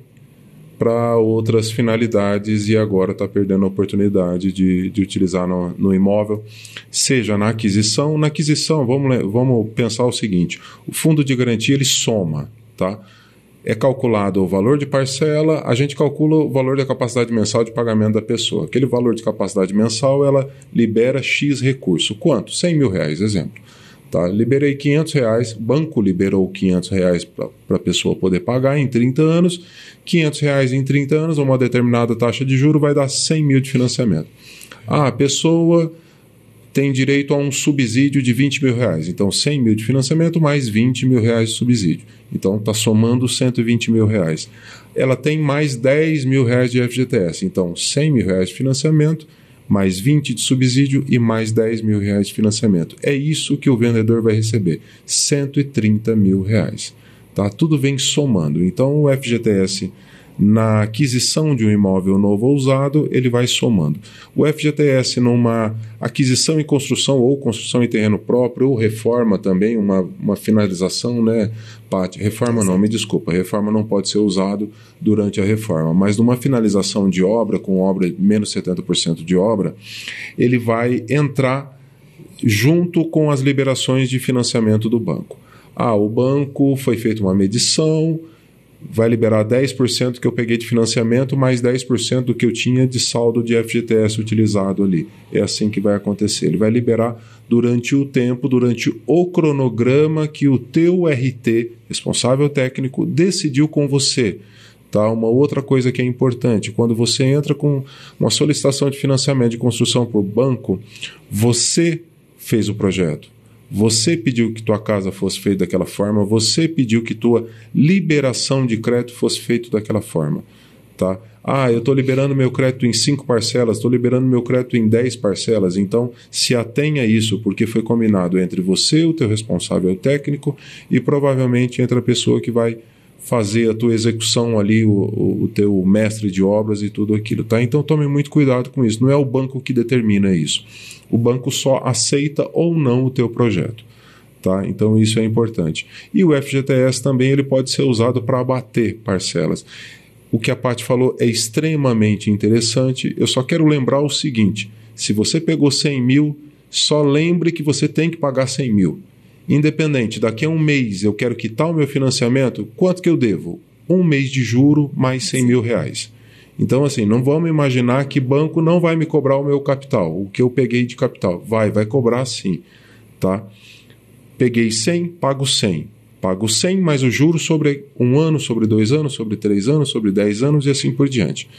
para outras finalidades e agora está perdendo a oportunidade de utilizar no imóvel, seja na aquisição. Na aquisição, vamos pensar o seguinte, o fundo de garantia ele soma, tá? É calculado o valor de parcela, a gente calcula o valor da capacidade mensal de pagamento da pessoa. Aquele valor de capacidade mensal, ela libera X recurso. Quanto? 100 mil reais, exemplo. Tá? Liberei 500 reais, o banco liberou 500 reais para a pessoa poder pagar em 30 anos. 500 reais em 30 anos, uma determinada taxa de juros vai dar 100 mil de financiamento. A pessoa tem direito a um subsídio de 20 mil reais. Então, 100 mil de financiamento mais 20 mil reais de subsídio. Então, está somando 120 mil reais. Ela tem mais 10 mil reais de FGTS. Então, 100 mil reais de financiamento, mais 20 de subsídio e mais 10 mil reais de financiamento. É isso que o vendedor vai receber, 130 mil reais. Tá? Tudo vem somando. Então, o FGTS, na aquisição de um imóvel novo ou usado, ele vai somando. O FGTS numa aquisição e construção, ou construção em terreno próprio, ou reforma também, uma finalização, né, Paty? Reforma não, me desculpa, reforma não pode ser usado durante a reforma, mas numa finalização de obra, com obra menos 70% de obra, ele vai entrar junto com as liberações de financiamento do banco. O banco foi feita uma medição, vai liberar 10% que eu peguei de financiamento, mais 10% do que eu tinha de saldo de FGTS utilizado ali. É assim que vai acontecer. Ele vai liberar durante o tempo, durante o cronograma que o teu RT, responsável técnico, decidiu com você. Tá? Uma outra coisa que é importante, quando você entra com uma solicitação de financiamento de construção para o banco, você fez o projeto. Você pediu que tua casa fosse feita daquela forma, você pediu que tua liberação de crédito fosse feita daquela forma. Tá? Eu estou liberando meu crédito em 5 parcelas, estou liberando meu crédito em 10 parcelas, então se atenha a isso, porque foi combinado entre você, o teu responsável técnico, e provavelmente entre a pessoa que vai fazer a tua execução ali, o teu mestre de obras e tudo aquilo. Tá? Então tome muito cuidado com isso, não é o banco que determina isso. O banco só aceita ou não o teu projeto. Tá? Então isso é importante. E o FGTS também ele pode ser usado para abater parcelas. O que a Paty falou é extremamente interessante. Eu só quero lembrar o seguinte, se você pegou 100 mil, só lembre que você tem que pagar 100 mil. Independente, daqui a um mês eu quero quitar o meu financiamento, quanto que eu devo? 1 mês de juro mais 100 mil reais. Então, assim, não vamos imaginar que banco não vai me cobrar o meu capital, o que eu peguei de capital. Vai cobrar sim, tá? Peguei 100, pago 100. Pago 100 mais o juro sobre 1 ano, sobre 2 anos, sobre 3 anos, sobre 10 anos e assim por diante,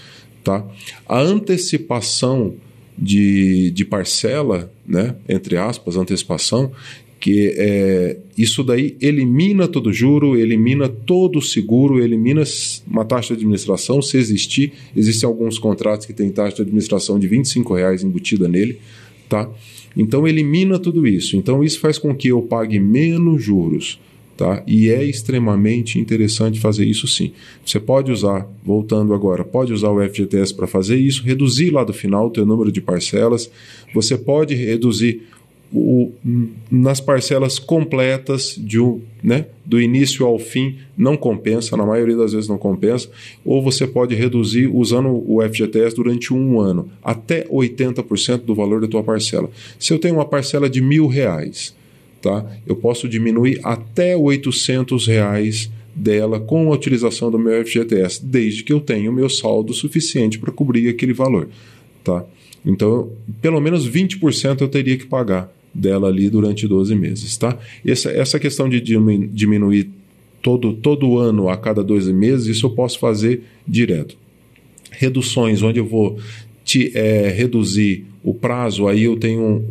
tá? A antecipação de parcela, né, entre aspas, antecipação, que isso daí elimina todo o juro, elimina todo o seguro, elimina uma taxa de administração, se existir. Existem alguns contratos que têm taxa de administração de R$25 embutida nele, tá? Então elimina tudo isso. Então isso faz com que eu pague menos juros, tá? E é extremamente interessante fazer isso sim. Você pode usar, voltando agora, pode usar o FGTS para fazer isso, reduzir lá do final o teu número de parcelas, você pode reduzir nas parcelas completas do início ao fim, não compensa, na maioria das vezes não compensa, ou você pode reduzir usando o FGTS durante 1 ano, até 80% do valor da tua parcela. Se eu tenho uma parcela de R$1.000, tá? Eu posso diminuir até R$800 dela com a utilização do meu FGTS, desde que eu tenha o meu saldo suficiente para cobrir aquele valor. Tá? Então, pelo menos 20% eu teria que pagar dela ali durante 12 meses. Tá? Essa questão de diminuir todo ano, a cada 12 meses, isso eu posso fazer direto. Reduções, onde eu vou reduzir o prazo, aí eu tenho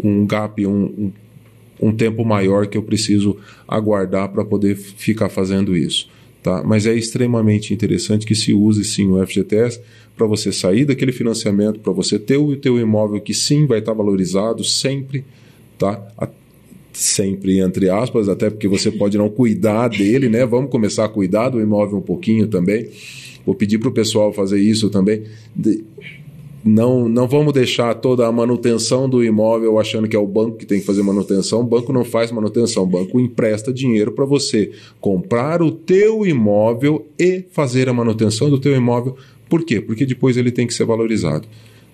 um gap, um tempo maior que eu preciso aguardar para poder ficar fazendo isso. Tá? Mas é extremamente interessante que se use sim o FGTS para você sair daquele financiamento, para você ter o teu imóvel que sim vai estar valorizado sempre, tá? Sempre entre aspas, até porque você pode não cuidar dele, né? Vamos começar a cuidar do imóvel um pouquinho também. Vou pedir para o pessoal fazer isso também. Não vamos deixar toda a manutenção do imóvel achando que é o banco que tem que fazer manutenção. O banco não faz manutenção, o banco empresta dinheiro para você comprar o teu imóvel e fazer a manutenção do teu imóvel. Por quê? Porque depois ele tem que ser valorizado.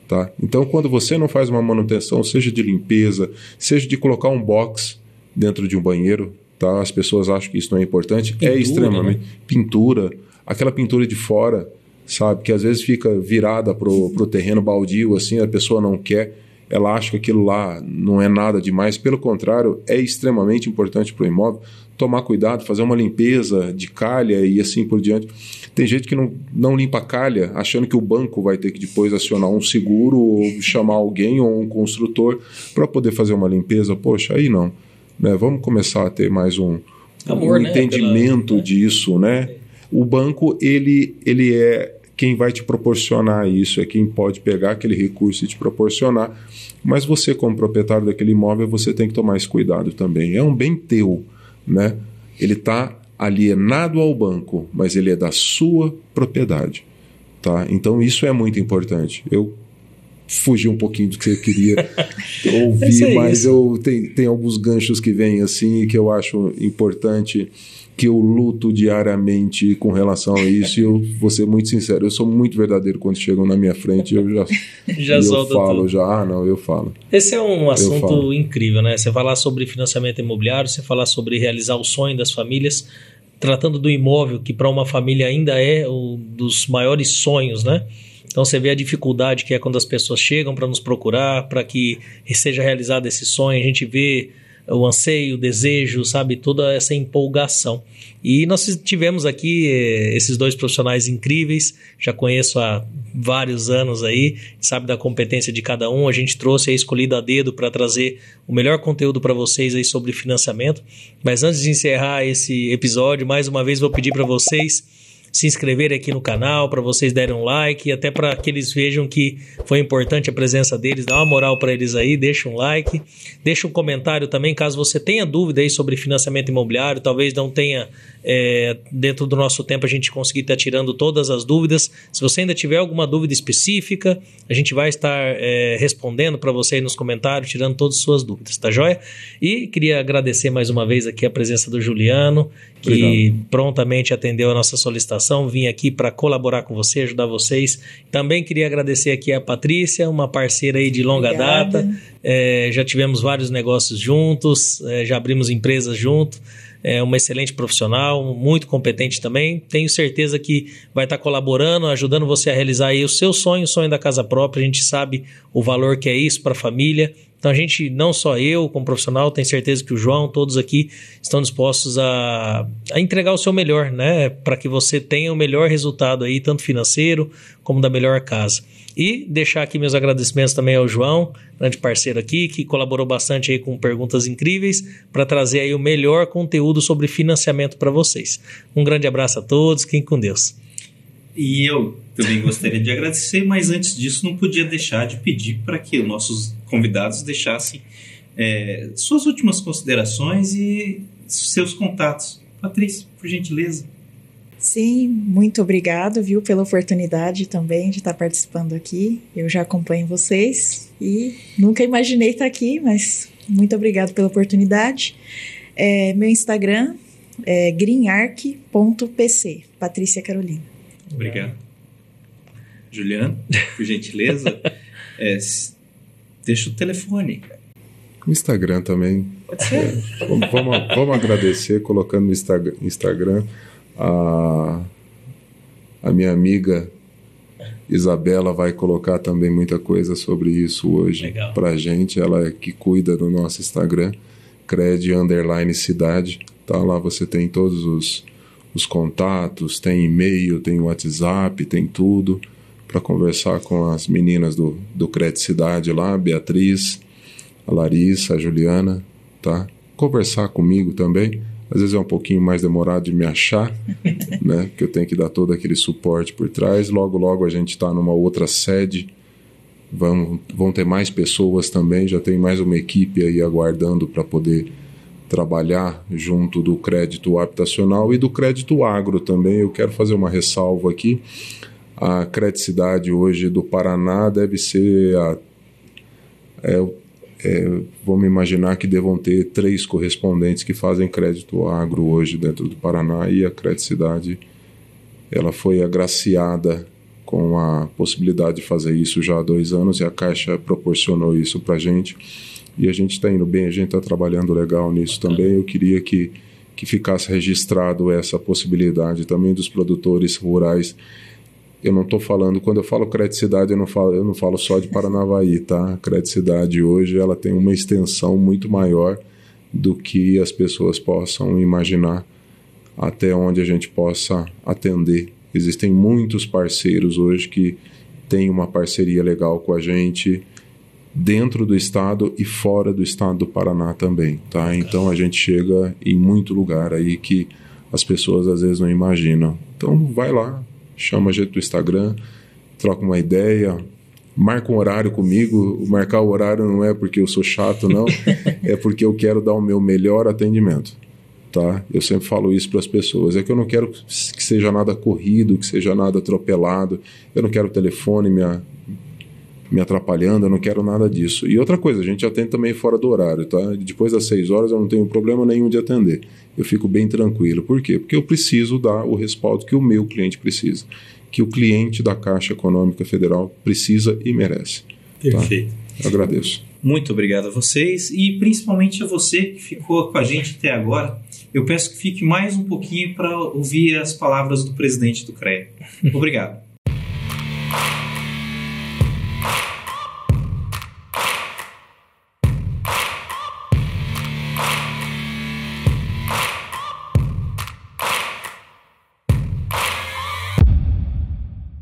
Tá? Então, quando você não faz uma manutenção, seja de limpeza, seja de colocar um box dentro de um banheiro, tá? As pessoas acham que isso não é importante. Pintura, é extremamente. Né? Pintura, aquela pintura de fora, sabe, que às vezes fica virada pro terreno baldio, assim, a pessoa não quer, ela acha que aquilo lá não é nada demais, pelo contrário, é extremamente importante para o imóvel. Tomar cuidado, fazer uma limpeza de calha e assim por diante. Tem gente que não limpa a calha, achando que o banco vai ter que depois acionar um seguro ou chamar alguém ou um construtor para poder fazer uma limpeza. Poxa, aí não. Né? Vamos começar a ter mais um entendimento disso, né? O banco, ele é quem vai te proporcionar isso, é quem pode pegar aquele recurso e te proporcionar, mas você, como proprietário daquele imóvel, você tem que tomar esse cuidado também. É um bem teu, né? Ele está alienado ao banco, mas ele é da sua propriedade, tá? Então isso é muito importante. Eu fugi um pouquinho do que você queria ouvir, mas tem alguns ganchos que vêm assim que eu acho importante, que eu luto diariamente com relação a isso, e eu vou ser muito sincero, eu sou muito verdadeiro quando chegam na minha frente, eu eu falo tudo. Eu falo. Esse é um assunto incrível, né? Você falar sobre financiamento imobiliário, você falar sobre realizar o sonho das famílias, tratando do imóvel, que para uma família ainda é um dos maiores sonhos, né? Então você vê a dificuldade que é quando as pessoas chegam para nos procurar, para que seja realizado esse sonho, a gente vê o anseio, o desejo, sabe, toda essa empolgação. E nós tivemos aqui esses dois profissionais incríveis, já conheço há vários anos aí, sabe da competência de cada um, a gente trouxe aí escolhido a dedo para trazer o melhor conteúdo para vocês aí sobre financiamento. Mas antes de encerrar esse episódio, mais uma vez vou pedir para vocês se inscreverem aqui no canal, para vocês derem um like, e até para que eles vejam que foi importante a presença deles, dá uma moral para eles aí, deixa um like, deixa um comentário também, caso você tenha dúvida aí sobre financiamento imobiliário, talvez não tenha, dentro do nosso tempo a gente conseguir estar tirando todas as dúvidas. Se você ainda tiver alguma dúvida específica, a gente vai estar respondendo para você aí nos comentários, tirando todas as suas dúvidas, tá joia? E queria agradecer mais uma vez aqui a presença do Juliano, que prontamente atendeu a nossa solicitação, vim aqui para colaborar com você, ajudar vocês. Também queria agradecer aqui a Patrícia, uma parceira aí de longa data, já tivemos vários negócios juntos, já abrimos empresas juntos, uma excelente profissional, muito competente também. Tenho certeza que vai estar colaborando, ajudando você a realizar aí o seu sonho, o sonho da casa própria. A gente sabe o valor que é isso para a família. Então a gente, não só eu como profissional, tenho certeza que o João, todos aqui estão dispostos a entregar o seu melhor, né? Para que você tenha o melhor resultado aí, tanto financeiro como da melhor casa. E deixar aqui meus agradecimentos também ao João, grande parceiro aqui, que colaborou bastante aí com perguntas incríveis para trazer aí o melhor conteúdo sobre financiamento para vocês. Um grande abraço a todos, fiquem com Deus. E eu também gostaria de agradecer, mas antes disso não podia deixar de pedir para que os nossos convidados deixassem suas últimas considerações e seus contatos. Patrícia, por gentileza. Sim, muito obrigado, viu, pela oportunidade também de estar participando aqui. Eu já acompanho vocês e nunca imaginei estar aqui, mas muito obrigado pela oportunidade. Meu Instagram é greenarc.pc, Patrícia Carolina. Obrigado. Juliano, por gentileza, deixa o telefone. O Instagram também. Vamos agradecer, colocando no Instagram a minha amiga Isabela vai colocar também muita coisa sobre isso hoje pra gente. Ela é que cuida do nosso Instagram, Cred_Cidade. Tá? Lá você tem todos os contatos, tem e-mail, tem WhatsApp, tem tudo para conversar com as meninas do Credicidade lá, a Beatriz, a Larissa, a Juliana, tá? Conversar comigo também. Às vezes é um pouquinho mais demorado de me achar, né? Porque eu tenho que dar todo aquele suporte por trás. Logo, logo a gente está numa outra sede. Vão ter mais pessoas também. Já tem mais uma equipe aí aguardando para poder trabalhar junto do crédito habitacional e do crédito agro também. Eu quero fazer uma ressalva aqui. A Credicidade hoje do Paraná deve ser vamos imaginar que devam ter 3 correspondentes que fazem crédito agro hoje dentro do Paraná, e a Credicidade ela foi agraciada com a possibilidade de fazer isso já há 2 anos, e a Caixa proporcionou isso para a gente, e a gente está indo bem, a gente está trabalhando legal nisso também. Eu queria que ficasse registrado essa possibilidade também dos produtores rurais. Eu não estou falando, quando eu falo Credicidade, eu não falo só de Paranavaí, tá? A Credicidade hoje ela tem uma extensão muito maior do que as pessoas possam imaginar, até onde a gente possa atender. Existem muitos parceiros hoje que têm uma parceria legal com a gente dentro do estado e fora do estado do Paraná também, tá? Então a gente chega em muito lugar aí que as pessoas às vezes não imaginam. Então vai lá, chama a gente do Instagram, troca uma ideia, marca um horário comigo. Marcar o horário não é porque eu sou chato, não. É porque eu quero dar o meu melhor atendimento, tá? Eu sempre falo isso para as pessoas. É que eu não quero que seja nada corrido, que seja nada atropelado. Eu não quero telefone me atrapalhando, eu não quero nada disso. E outra coisa, a gente atende também fora do horário, tá? Depois das 6 horas eu não tenho problema nenhum de atender. Eu fico bem tranquilo. Por quê? Porque eu preciso dar o respaldo que o meu cliente precisa, que o cliente da Caixa Econômica Federal precisa e merece. Perfeito. Tá? Eu agradeço. Muito obrigado a vocês, e principalmente a você que ficou com a gente até agora. Eu peço que fique mais um pouquinho para ouvir as palavras do presidente do CREA. Obrigado.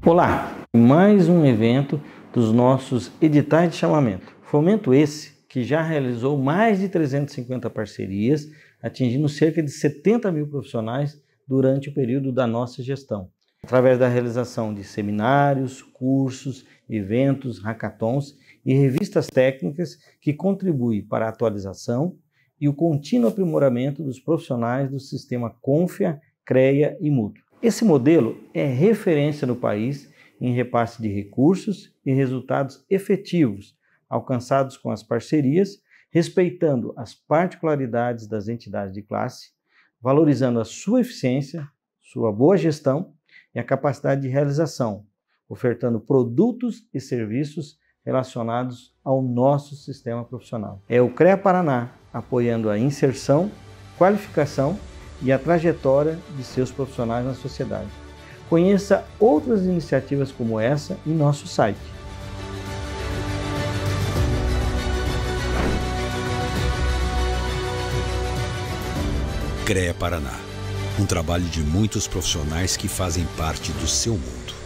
Olá, mais um evento dos nossos editais de chamamento. Fomento esse que já realizou mais de 350 parcerias, atingindo cerca de 70 mil profissionais durante o período da nossa gestão, através da realização de seminários, cursos, eventos, hackathons e revistas técnicas que contribuem para a atualização e o contínuo aprimoramento dos profissionais do sistema Confia, CREA e Mútuo. Esse modelo é referência no país em repasse de recursos e resultados efetivos alcançados com as parcerias, respeitando as particularidades das entidades de classe, valorizando a sua eficiência, sua boa gestão e a capacidade de realização, ofertando produtos e serviços relacionados ao nosso sistema profissional. É o CREA Paraná apoiando a inserção, qualificação e a trajetória de seus profissionais na sociedade. Conheça outras iniciativas como essa em nosso site. CREA Paraná, um trabalho de muitos profissionais que fazem parte do seu mundo.